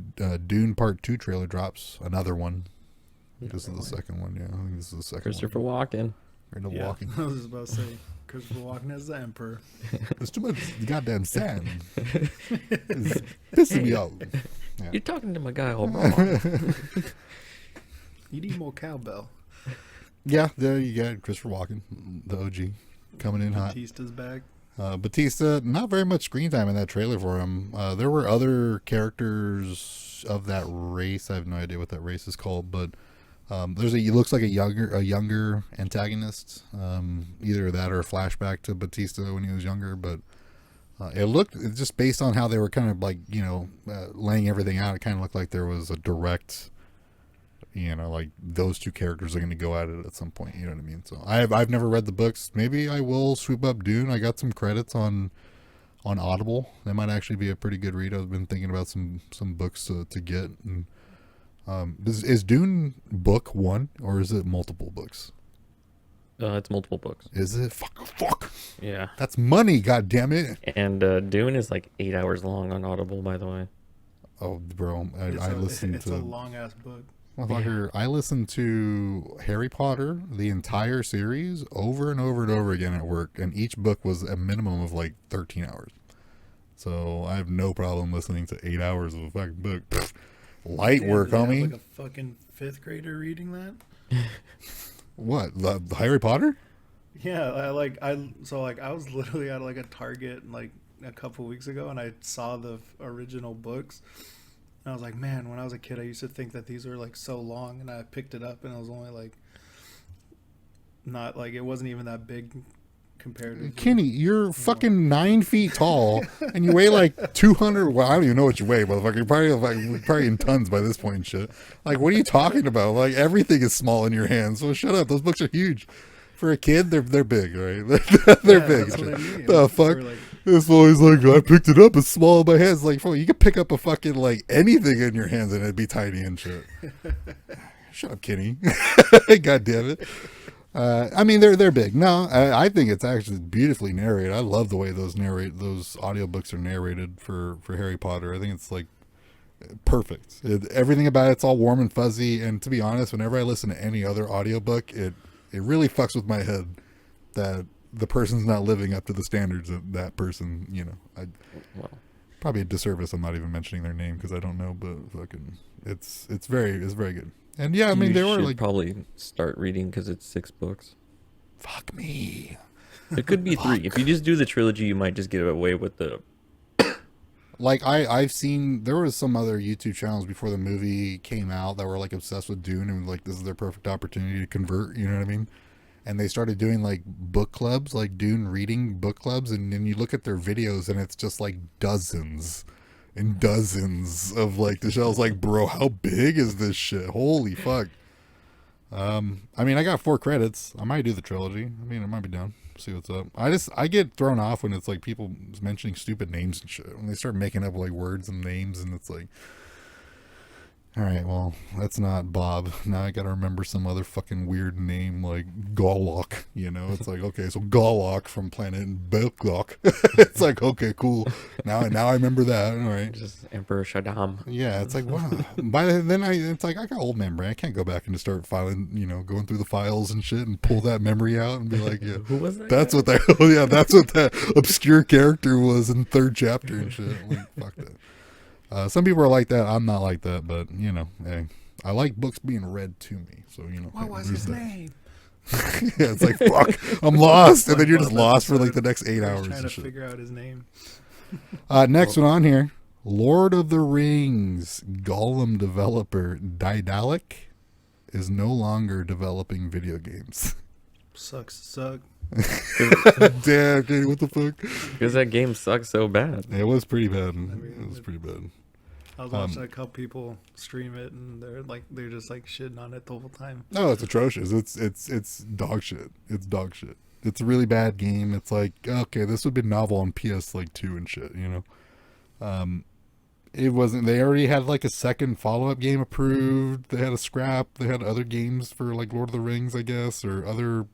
Dune Part 2 trailer drops. Another one. This is the second one, yeah. I think this is the second Christopher one. Walken. Yeah, Walking. I was just about to say Christopher Walken as the Emperor. There's too much goddamn sand. It's pissing me off. Yeah. You're talking to my guy all wrong. You need more cowbell. Yeah, there you got Christopher Walken, the OG, coming in hot. Batista's back. Batista, not very much screen time in that trailer for him. There were other characters of that race. I have no idea what that race is called, but he looks like a younger antagonist. Either that or a flashback to Batista when he was younger. But it looked, just based on how they were kind of like, you know, laying everything out, it kind of looked like there was a direct, you know, like those two characters are going to go at it at some point. You know what I mean? So I've never read the books. Maybe I will swoop up Dune. I got some credits on Audible. That might actually be a pretty good read. I've been thinking about some books to get. And is Dune book one or is it multiple books? It's multiple books. Is it? Fuck. Yeah. That's money. God damn it. And Dune is like 8 hours long on Audible, by the way. Oh, bro, I listened it's to. a long ass book. Motherfucker, I listened to Harry Potter, the entire series, over and over and over again at work, and each book was a minimum of like 13 hours. So I have no problem listening to 8 hours of a fucking book. Light Damn, work, did they have, homie. like a fucking 5th grader reading that? What? The Harry Potter? Yeah, I was literally at like a Target like a couple weeks ago, and I saw the original books. And I was like, man, when I was a kid, I used to think that these were like so long, and I picked it up, and it was only like, not like, it wasn't even that big compared to. Kenny, you're fucking 9 feet tall, and you weigh like 200. Well, I don't even know what you weigh, motherfucker. You're probably in tons by this point and shit. Like, what are you talking about? Like, everything is small in your hands. So shut up. Those books are huge. For a kid, they're big, right? They're big. That's what I mean. The fuck? Like, This boy's like, I picked it up. It's small in my hands. Like, you could pick up a fucking like anything in your hands and it'd be tiny and shit. Shut up, Kenny. God damn it. I mean, they're big. No, I think it's actually beautifully narrated. I love the way those audiobooks are narrated for Harry Potter. I think it's like Perfect. Everything about it's all warm and fuzzy. And to be honest, whenever I listen to any other audiobook, it really fucks with my head that the person's not living up to the standards of that person. You know, Well, probably a disservice. I'm not even mentioning their name because I don't know, but fucking, it's very good. And yeah, I mean, you they were should like, probably start reading because it's 6 books. fuck me. It could be 3. If you just do the trilogy, you might just get away with the. Like I've seen there was some other YouTube channels before the movie came out that were like obsessed with Dune and like this is their perfect opportunity to convert, you know what I mean? And they started doing like book clubs, like Dune reading book clubs, and then you look at their videos and it's just like dozens and dozens of like the shows. Like, bro, how big is this shit? Holy fuck. I mean, I got 4 credits. I might do the trilogy. I mean, I might be down. See what's up. I get thrown off when it's like people mentioning stupid names and shit. When they start making up like words and names, and it's like, all right, well, that's not Bob. Now I gotta remember some other fucking weird name like Gallock. You know, it's like, okay, so Gallock from planet Belklock. It's like, okay, cool. Now I remember that. All right. Just Emperor Shaddam. Yeah, it's like, wow. It's like I got old memory. I can't go back and just start filing, you know, going through the files and shit and pull that memory out and be like, yeah, Who was that? that's what that. Oh yeah, that's what that obscure character was in 3rd chapter and shit. Like, fuck that. Some people are like that. I'm not like that, but you know, hey, I like books being read to me. So you know, What was his name? Yeah, it's like fuck, I'm lost, and then you're just lost for like the next 8 hours. Trying And to shit. figure out his name. Next one on here, Lord of the Rings Gollum developer Daedalic is no longer developing video games. Sucks to suck. Damn, dude, what the fuck? Because that game sucks so bad. It was pretty bad. mean, It was pretty bad. I was watching a couple people stream it, and they're just like shitting on it the whole time. No, it's atrocious. It's dog shit. It's dog shit. It's a really bad game. It's like, okay, this would be novel on PS like 2 and shit, you know. It wasn't. They already had like a second follow-up game approved. They had a scrap. They had other games for like Lord of the Rings, I guess, or other.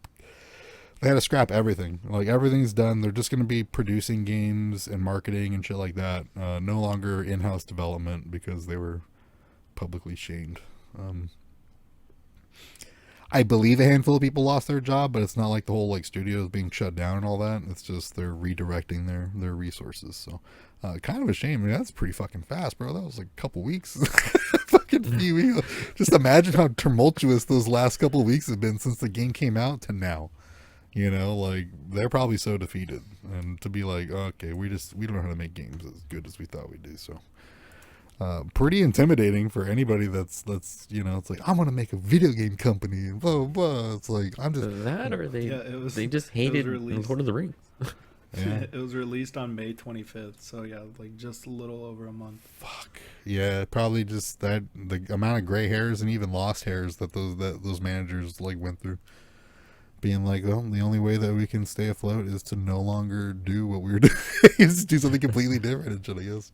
They had to scrap everything. Like everything's done. They're just going to be producing games and marketing and shit like that. No longer in-house development because they were publicly shamed. I believe a handful of people lost their job, but it's not like the whole like studios being shut down and all that. It's just they're redirecting their resources. So kind of a shame. I mean, that's pretty fucking fast, bro. That was like a couple weeks. Fucking few weeks. Just imagine how tumultuous those last couple of weeks have been since the game came out to now. You know, like they're probably so defeated, and to be like, okay, we don't know how to make games as good as we thought we'd do. So, pretty intimidating for anybody that's you know, it's like I want to make a video game company and blah blah blah. It's like I'm just That or they Yeah, it was- they just it was hated released. Lord of the Rings. yeah. It was released on May 25th, so yeah, like just a little over a month. Fuck yeah, probably just that the amount of gray hairs and even lost hairs that those managers like went through. Being like, well, the only way that we can stay afloat is to no longer do what we were doing, is do something completely different and shit, I guess.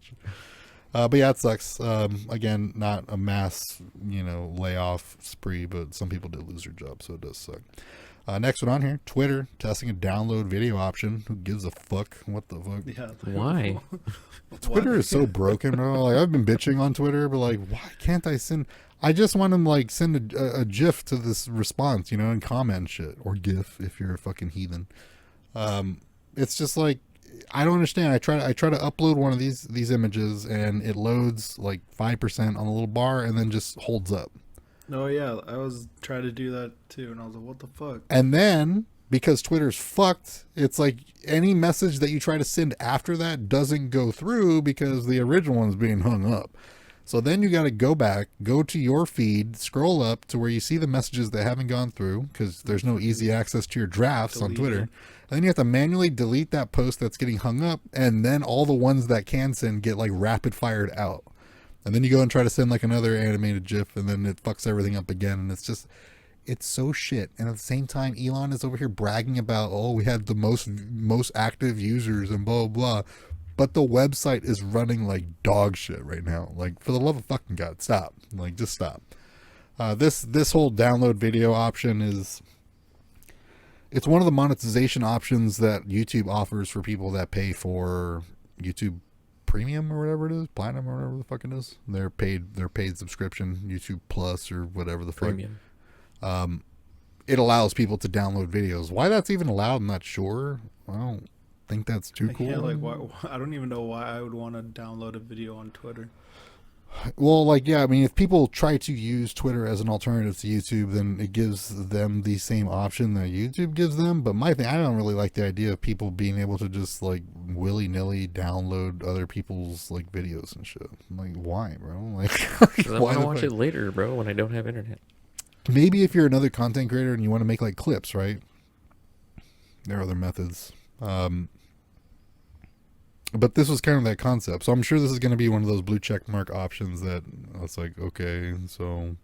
But yeah, it sucks. Again, not a mass, you know, layoff spree, but some people did lose their jobs, so it does suck. Next one on here, Twitter testing a download video option. Who gives a fuck? What the fuck? Yeah. Why? Twitter is so broken, bro. Like I've been bitching on Twitter, but like, why can't I send? I just want to like send a GIF to this response, you know, and comment shit or GIF if you're a fucking heathen. It's just like I don't understand. I try to upload one of these images and it loads like 5% on a little bar and then just holds up. No, yeah, I was trying to do that too, and I was like, what the fuck? And then because Twitter's fucked, it's like any message that you try to send after that doesn't go through because the original one's being hung up. So then you got to go back, go to your feed, scroll up to where you see the messages that haven't gone through because there's no easy access to your drafts on Delete Twitter. it. And then you have to manually delete that post that's getting hung up, and then all the ones that can send get like rapid fired out. And then you go and try to send like another animated GIF, and then it fucks everything up again. And it's so shit. And at the same time, Elon is over here bragging about, oh, we had the most active users and blah, blah, blah. But the website is running like dog shit right now. Like, for the love of fucking God, stop. Like, just stop. This whole download video option it's one of the monetization options that YouTube offers for people that pay for YouTube Premium or whatever it is, Platinum or whatever the fuck it is. Their paid subscription, YouTube Plus or whatever the fuck. Premium. It allows people to download videos. Why that's even allowed, I'm not sure. I don't think that's too cool. Yeah, like why, I don't even know why I would want to download a video on Twitter. Well, like, yeah, I mean, if people try to use Twitter as an alternative to YouTube, then it gives them the same option that YouTube gives them. But my thing, I don't really like the idea of people being able to just, like, willy-nilly download other people's, like, videos and shit. I'm like, why, bro? Like, I want to watch it later, bro, when I don't have internet. Maybe if you're another content creator and you want to make, like, clips, right? There are other methods. But this was kind of that concept. So I'm sure this is going to be one of those blue check mark options that it's like, okay, so,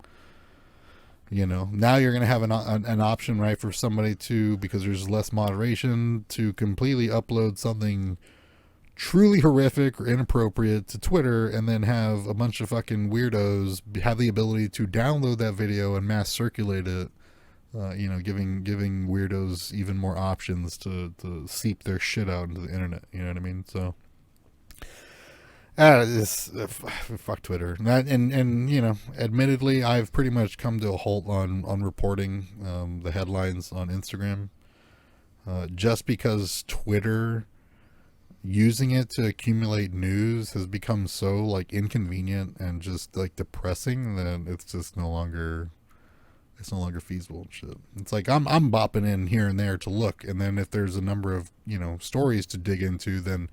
you know, now you're going to have an option, right, for somebody to, because there's less moderation, to completely upload something truly horrific or inappropriate to Twitter and then have a bunch of fucking weirdos have the ability to download that video and mass circulate it. You know, giving weirdos even more options to seep their shit out into the internet. You know what I mean? So, fuck Twitter. And you know, admittedly, I've pretty much come to a halt on reporting the headlines on Instagram, just because Twitter using it to accumulate news has become so like inconvenient and just like depressing that it's just no longer feasible and shit. It's like I'm bopping in here and there to look, and then if there's a number of, you know, stories to dig into, then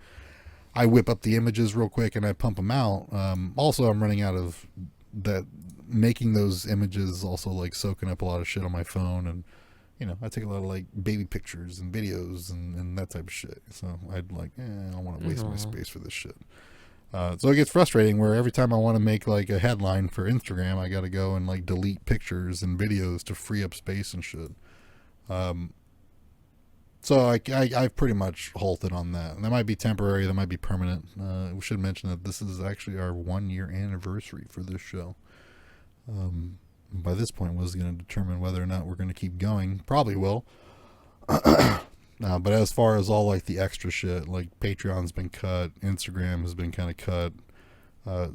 I whip up the images real quick and I pump them out. Also, I'm running out of that. Making those images also like soaking up a lot of shit on my phone, and you know, I take a lot of like baby pictures and videos and that type of shit. So I'd like, I don't want to waste my space for this shit. So it gets frustrating where every time I want to make like a headline for Instagram, I got to go and like delete pictures and videos to free up space and shit. So I've pretty much halted on that. And that might be temporary, that might be permanent. We should mention that this is actually our 1 year anniversary for this show. By this point, was going to determine whether or not we're going to keep going. Probably will. But as far as all like the extra shit, like Patreon's been cut, Instagram has been kind of cut,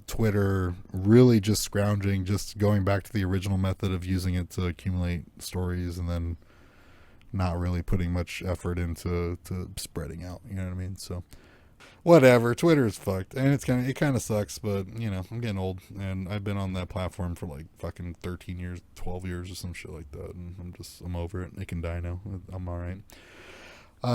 Twitter really just scrounging, just going back to the original method of using it to accumulate stories and then not really putting much effort into spreading out. You know what I mean? So whatever, Twitter is fucked, and it kind of sucks, but you know, I'm getting old, and I've been on that platform for like fucking 13 years, 12 years, or some shit like that, and I'm over it. It can die now. I'm all right.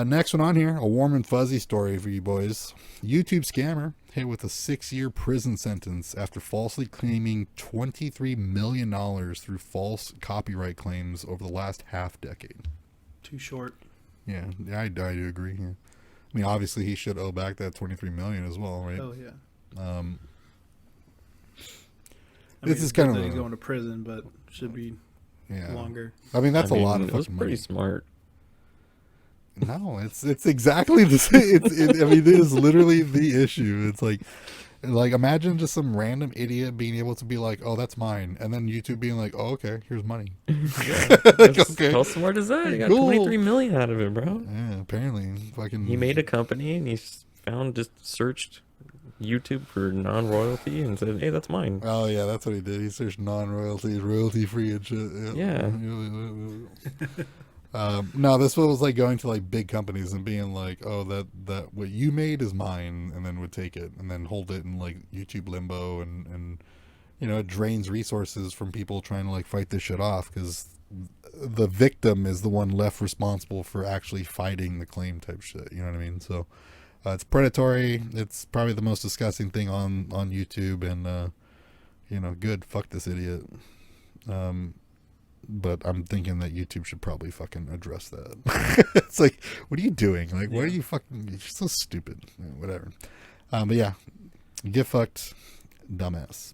Next one on here, a warm and fuzzy story for you boys. YouTube scammer hit with a 6-year prison sentence after falsely claiming $23 million through false copyright claims over the last half decade. Too short. Yeah, I do agree. Yeah. I mean, obviously he should owe back that $23 million as well, right? Oh yeah. This is kind of he's going to prison, but should be longer. I mean, that's a lot of it was fucking pretty money. Smart. No, it's exactly the same. I mean, it is literally the issue. It's like imagine just some random idiot being able to be like, "Oh, that's mine," and then YouTube being like, "Oh, okay, here's money." Yeah, Like, okay, how smart is that? He got cool. 23 million out of it, bro. Yeah, apparently, fucking. He made a company and he searched YouTube for non-royalty and said, "Hey, that's mine." Oh yeah, that's what he did. He searched non-royalty, royalty-free and shit. Yeah. No, this one was like going to like big companies and being like, "Oh, that what you made is mine," and then would take it and then hold it in like YouTube limbo, and you know, it drains resources from people trying to like fight this shit off because the victim is the one left responsible for actually fighting the claim type shit. You know what I mean? So it's predatory. It's probably the most disgusting thing on YouTube, and you know, good. Fuck this idiot. But I'm thinking that YouTube should probably fucking address that. It's like, what are you doing? Like, why are you fucking? You're so stupid. Whatever. But yeah, get fucked, dumbass.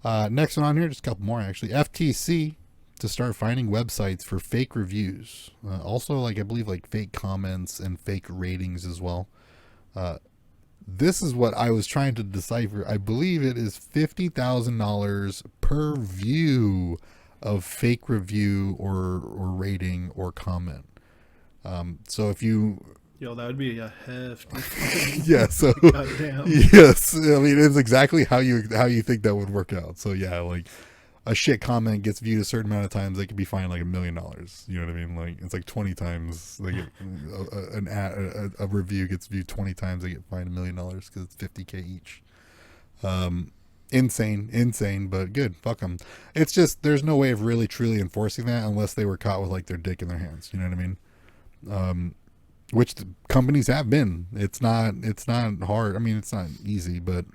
Next one on here, just a couple more actually. FTC to start finding websites for fake reviews. Also, like I believe, like fake comments and fake ratings as well. This is what I was trying to decipher. I believe it is $50,000 per view of fake review or rating or comment. So if you Yo, that would be a hefty. Yeah, so Goddamn. yes, I mean it's exactly how you think that would work out. So yeah, like a shit comment gets viewed a certain amount of times, they could be fined like $1 million. You know what I mean? Like it's like 20 times they get a review gets viewed 20 times, they get fined $1 million because it's $50K each. Insane, but good. Fuck them. It's just there's no way of really truly enforcing that unless they were caught with like their dick in their hands. You know what I mean? Which the companies have been. It's not hard. I mean, it's not easy, but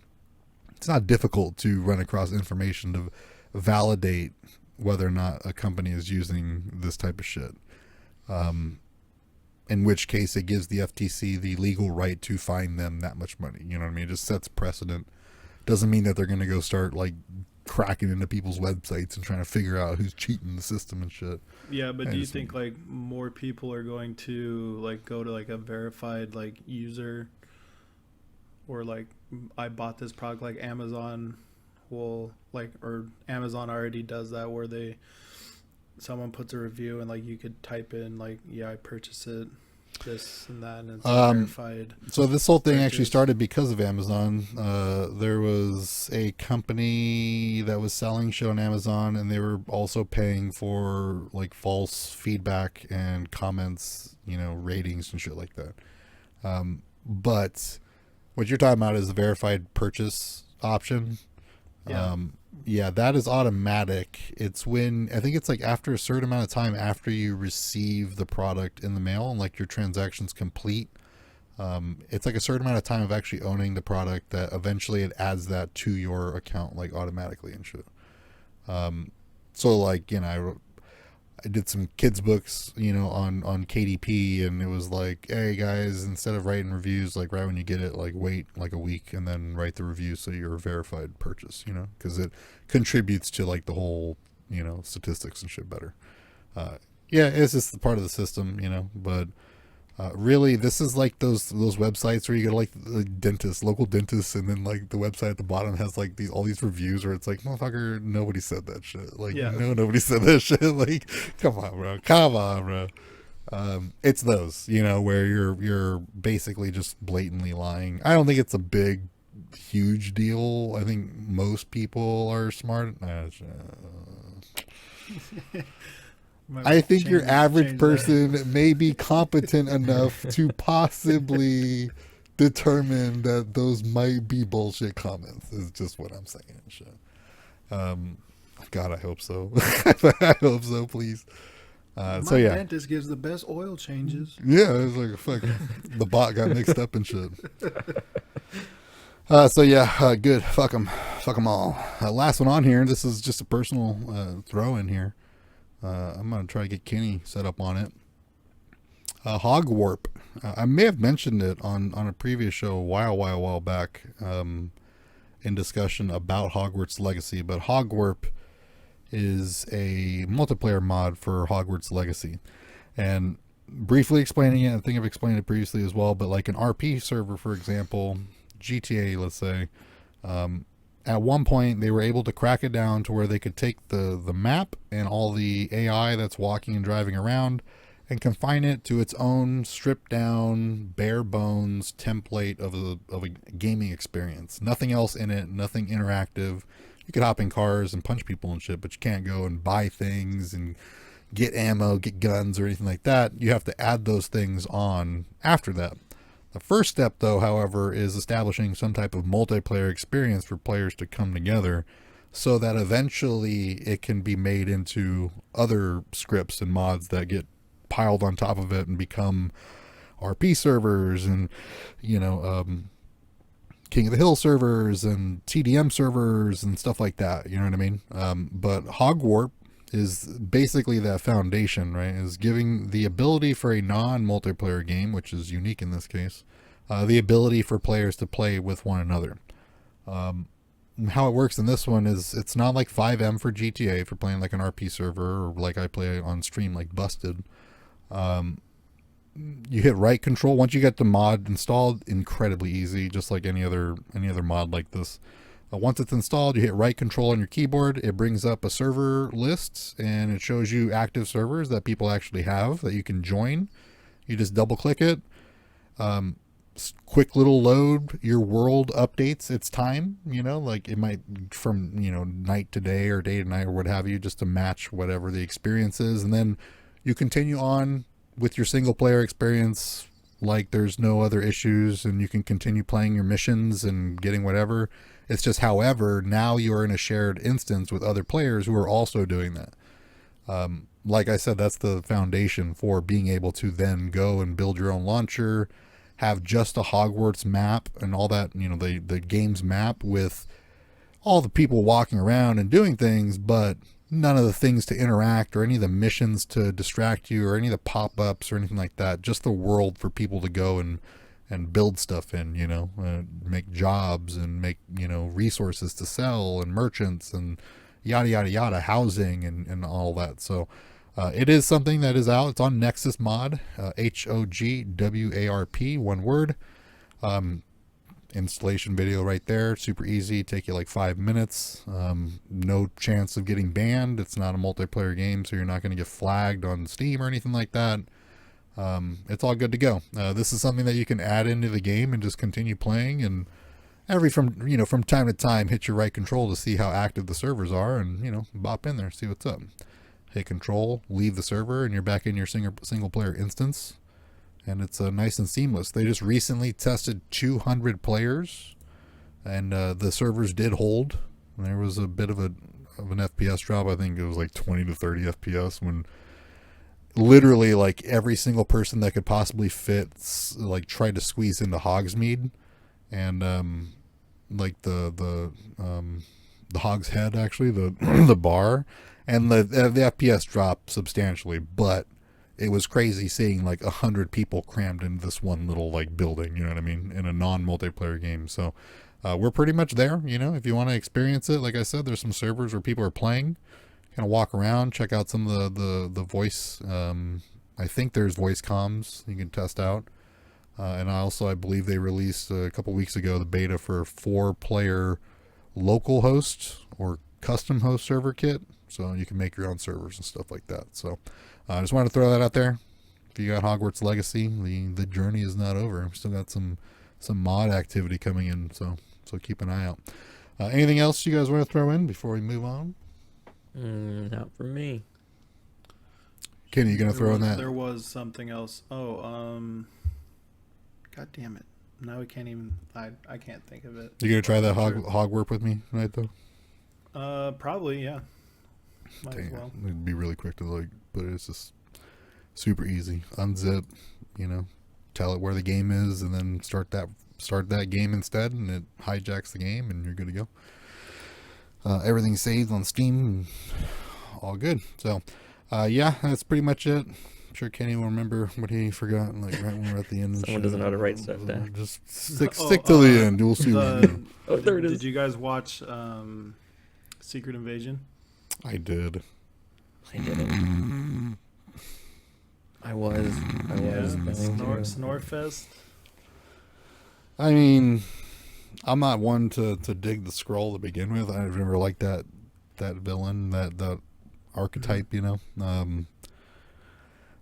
it's not difficult to run across information to validate whether or not a company is using this type of shit. In which case it gives the FTC the legal right to fine them that much money. You know what I mean? It just sets precedent. Doesn't mean that they're going to go start like cracking into people's websites and trying to figure out who's cheating the system and shit. Yeah, but do you think like more people are going to like go to like a verified like user, or like I bought this product, like Amazon will like, or Amazon already does that where someone puts a review and like you could type in like, yeah, I purchased it, this and that, and it's verified. So this whole thing actually started because of Amazon. There was a company that was selling shit on Amazon, and they were also paying for like false feedback and comments, you know, ratings and shit like that. But what you're talking about is the verified purchase option. Yeah. Yeah, that is automatic. It's when, I think it's like after a certain amount of time after you receive the product in the mail and like your transaction's complete. It's like a certain amount of time of actually owning the product that eventually it adds that to your account like automatically and shit. So like, you know, I did some kids books, you know, on KDP, and it was like, hey guys, instead of writing reviews like right when you get it, like wait like a week and then write the review so you're a verified purchase, you know, because it contributes to like the whole, you know, statistics and shit better. Yeah, it's just part of the system, you know, but really this is like those websites where you go to like the dentist, local dentist, and then like the website at the bottom has like all these reviews where it's like, motherfucker, nobody said that shit. Like, Yeah. no, nobody said that shit. Like, come on, bro. It's those, you know, where you're basically just blatantly lying. I don't think it's a big, huge deal. I think most people are smart. I think your average person may be competent enough to possibly determine that those might be bullshit comments, is just what I'm saying. Shit. God, I hope so. I hope so, please. So yeah, dentist gives the best oil changes. yeah, it's like fucking the bot got mixed up and shit. So yeah, good. Fuck them all. Last one on here. This is just a personal throw in here. I'm going to try to get Kenny set up on it. Hogwarp. I may have mentioned it on a previous show a while back in discussion about Hogwarts Legacy, but Hogwarp is a multiplayer mod for Hogwarts Legacy. And briefly explaining it, I think I've explained it previously as well, but like an RP server, for example, GTA, let's say, at one point, they were able to crack it down to where they could take the map and all the AI that's walking and driving around and confine it to its own stripped down, bare bones template of a gaming experience. Nothing else in it, nothing interactive. You could hop in cars and punch people and shit, but you can't go and buy things and get ammo, get guns, or anything like that. You have to add those things on after that. The first step, though, however, is establishing some type of multiplayer experience for players to come together so that eventually it can be made into other scripts and mods that get piled on top of it and become RP servers and, you know, King of the Hill servers and TDM servers and stuff like that. You know what I mean? But Hogwarp is basically that foundation, right? Is giving the ability for a non-multiplayer game, which is unique in this case, the ability for players to play with one another. How it works in this one is it's not like 5M for GTA for playing like an RP server, or like I play on stream like Busted. You hit right control once you get the mod installed, incredibly easy, just like any other mod like this. Once it's installed, you hit right control on your keyboard. It brings up a server list and it shows you active servers that people actually have that you can join. You just double click it Quick little load, your world updates its time, like it might from, night to day or day to night or what have you, just to match whatever the experience is. And then you continue on with your single player experience like there's no other issues, and you can continue playing your missions and getting whatever. It's just, however, now you're in a shared instance with other players who are also doing that. Like I said, that's the foundation for being able to then go and build your own launcher, have just a Hogwarts map and all that, the game's map with all the people walking around and doing things, but none of the things to interact or any of the missions to distract you or any of the pop-ups or anything like that. Just the world for people to go and build stuff in, make jobs and make, resources to sell and merchants and yada, yada, yada, housing and all that. So it is something that is out. It's on Nexus Mod, HOGWARP, one word. Installation video right there. Super easy. Take you like 5 minutes. No chance of getting banned. It's not a multiplayer game, so you're not going to get flagged on Steam or anything like that. It's all good to go. This is something that you can add into the game and just continue playing, and from time to time hit your right control to see how active the servers are, and bop in there, see what's up. Hit control, leave the server, and you're back in your single player instance, and it's nice and seamless. They just recently tested 200 players, and the servers did hold. There was a bit of an FPS drop. I think it was like 20 to 30 FPS when literally like every single person that could possibly fit like tried to squeeze into Hogsmeade, and like the Hog's Head, actually, the the bar, and the FPS dropped substantially. But it was crazy seeing like 100 people crammed into this one little like building, you know what I mean, in a non-multiplayer game. So we're pretty much there. If you want to experience it, like I said, there's some servers where people are playing. Kind of walk around, check out some of the voice. I think there's voice comms you can test out. And I believe they released a couple weeks ago the beta for a 4-player local host or custom host server kit. So you can make your own servers and stuff like that. So I just wanted to throw that out there. If you got Hogwarts Legacy, the journey is not over. We've still got some mod activity coming in. So keep an eye out. Anything else you guys want to throw in before we move on? Not for me. Kenny, you gonna throw in that? There was something else. Oh, God damn it! Now we can't even. I can't think of it. You gonna try that hog work with me tonight though? Probably, yeah. Might as Dang, well. it'd be really quick to but it's just super easy. Unzip, tell it where the game is, and then start that game instead, and it hijacks the game, and you're good to go. Everything saved on Steam, all good. So, yeah, that's pretty much it. I'm sure Kenny will remember what he forgot, like right when we're at the end. Someone doesn't know how to write stuff down. Just stick till the end. We'll see. Oh, there it is. Did you guys watch Secret Invasion? I did. I didn't. I was. Snorefest. I mean, I'm not one to dig the scroll to begin with. I've never liked that villain, that archetype,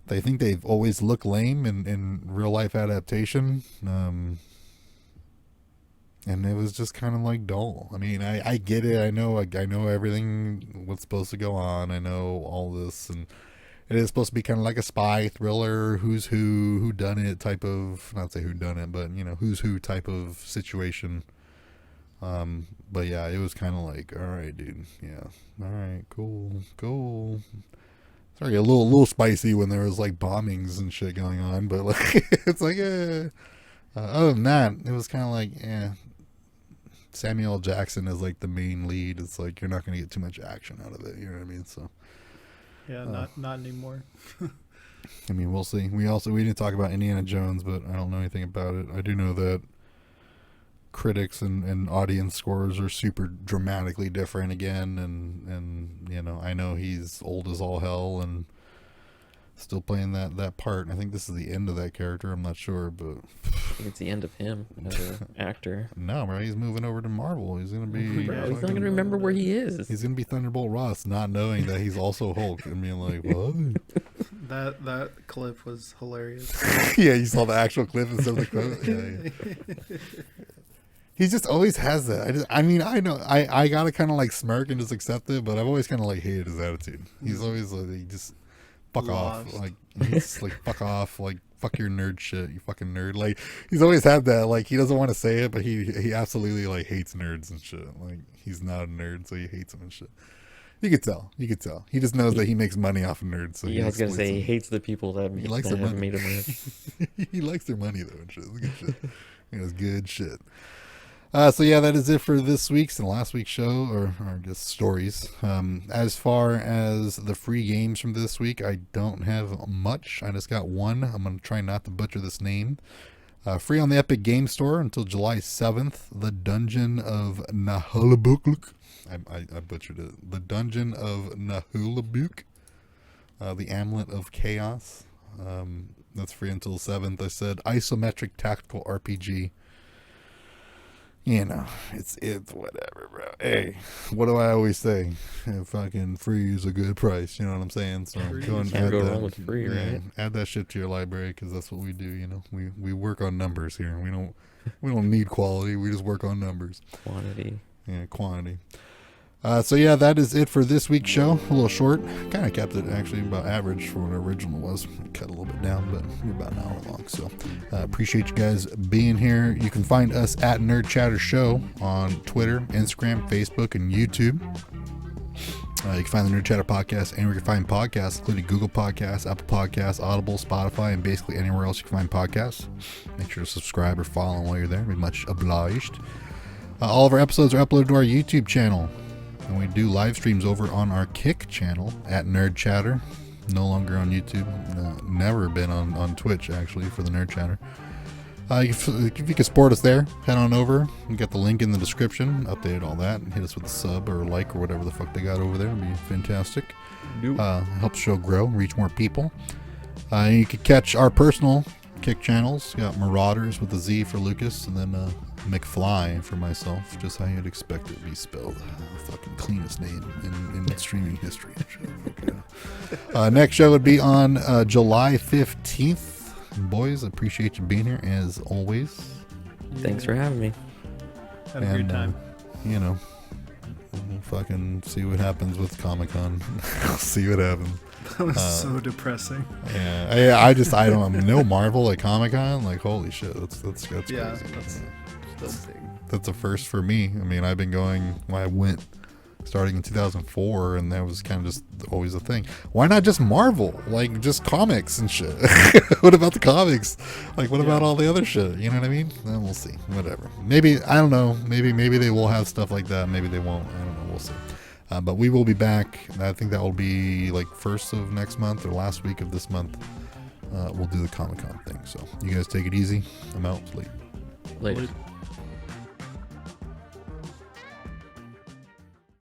They think they've always looked lame in real life adaptation. And it was just kind of like dull. I mean, I get it. I know everything what's supposed to go on. I know all this, and it is supposed to be kind of like a spy thriller, who's who done it type of, not say who done it, but who's who type of situation. But yeah, it was kind of like, all right, dude. Yeah. All right, cool. Sorry, a little spicy when there was like bombings and shit going on, but like it's like, other than that, it was kind of like, Samuel L. Jackson is like the main lead. It's like you're not going to get too much action out of it. You know what I mean? So yeah, not anymore. I mean, we'll see. We didn't talk about Indiana Jones, but I don't know anything about it. I do know that critics and audience scores are super dramatically different again, and I know he's old as all hell and still playing that part. I think this is the end of that character. I'm not sure, but I think it's the end of him as an actor. No, bro, he's moving over to Marvel. He's gonna be. Bro, he's not gonna remember where he is. He's gonna be Thunderbolt Ross, not knowing that he's also Hulk, and being like, what? That clip was hilarious. Yeah, you saw the actual clip instead of the quote. Yeah. He just always has that. I know I gotta kind of like smirk and just accept it, but I've always kind of like hated his attitude. He's always like, he just fuck Lost. off, like he's like fuck off, like fuck your nerd shit, you fucking nerd. Like he's always had that. Like he doesn't want to say it, but he absolutely like hates nerds and shit. Like he's not a nerd, so he hates them and shit. You could tell. He just knows that he makes money off of nerds. So Yeah, I was gonna say he them. hates the people that He likes that their have money. made him rich. He likes their money though and shit. It's good shit. It was good shit. So yeah, that is it for this week's and last week's show, or just stories. As far as the free games from this week, I don't have much. I just got one. I'm gonna try not to butcher this name. Free on the Epic Game Store until July 7th. The Dungeon of Nahulabuk. I butchered it. The Dungeon of Nahulabuk. The Amulet of Chaos. That's free until 7th. I said isometric tactical RPG. You know, it's whatever, bro. Hey, what do I always say? Fucking free is a good price. You know what I'm saying? So go and Can't add go that. wrong with free, right? Add that shit to your library because that's what we do. You know, we work on numbers here. We don't need quality. We just work on numbers. Quantity. Yeah, quantity. So yeah, that is it for this week's show. A little short. Kind of kept it actually about average for what the original was. Cut a little bit down, but we're about an hour long. So appreciate you guys being here. You can find us at Nerd Chatter Show on Twitter, Instagram, Facebook, and YouTube. You can find the Nerd Chatter podcast anywhere you can find podcasts, including Google Podcasts, Apple Podcasts, Audible, Spotify, and basically anywhere else you can find podcasts. Make sure to subscribe or follow while you're there. We're much obliged. All of our episodes are uploaded to our YouTube channel. And we do live streams over on our Kick channel at Nerd Chatter. No longer on YouTube. Never been on Twitch, actually, for the Nerd Chatter. If you can support us there, head on over. We got the link in the description. Updated all that. And hit us with a sub or a like or whatever the fuck they got over there. It'd be fantastic. Helps the show grow, reach more people. You can catch our personal Kick channels. You got Marauders with a Z for Lucas, and then McFly for myself, just how you'd expect it to be spelled. The fucking cleanest name in streaming history. Next show would be on July 15th. Boys, appreciate you being here as always. Thanks for having me. Have a great time. You know, we'll fucking see what happens with Comic-Con. See what happens. That was so depressing. Yeah, I don't know Marvel at Comic-Con. Like, holy shit, that's crazy. Yeah, that's big. That's a first for me. I mean, I've been going. I went starting in 2004, and that was kind of just always a thing. Why not just Marvel? Like, just comics and shit. What about the comics? Like, what about all the other shit? You know what I mean? Then we'll see. Whatever. Maybe, I don't know. Maybe they will have stuff like that. Maybe they won't. I don't know. We'll see. But we will be back. I think that will be like first of next month or last week of this month. We'll do the Comic-Con thing. So you guys take it easy. I'm out. Later. Later.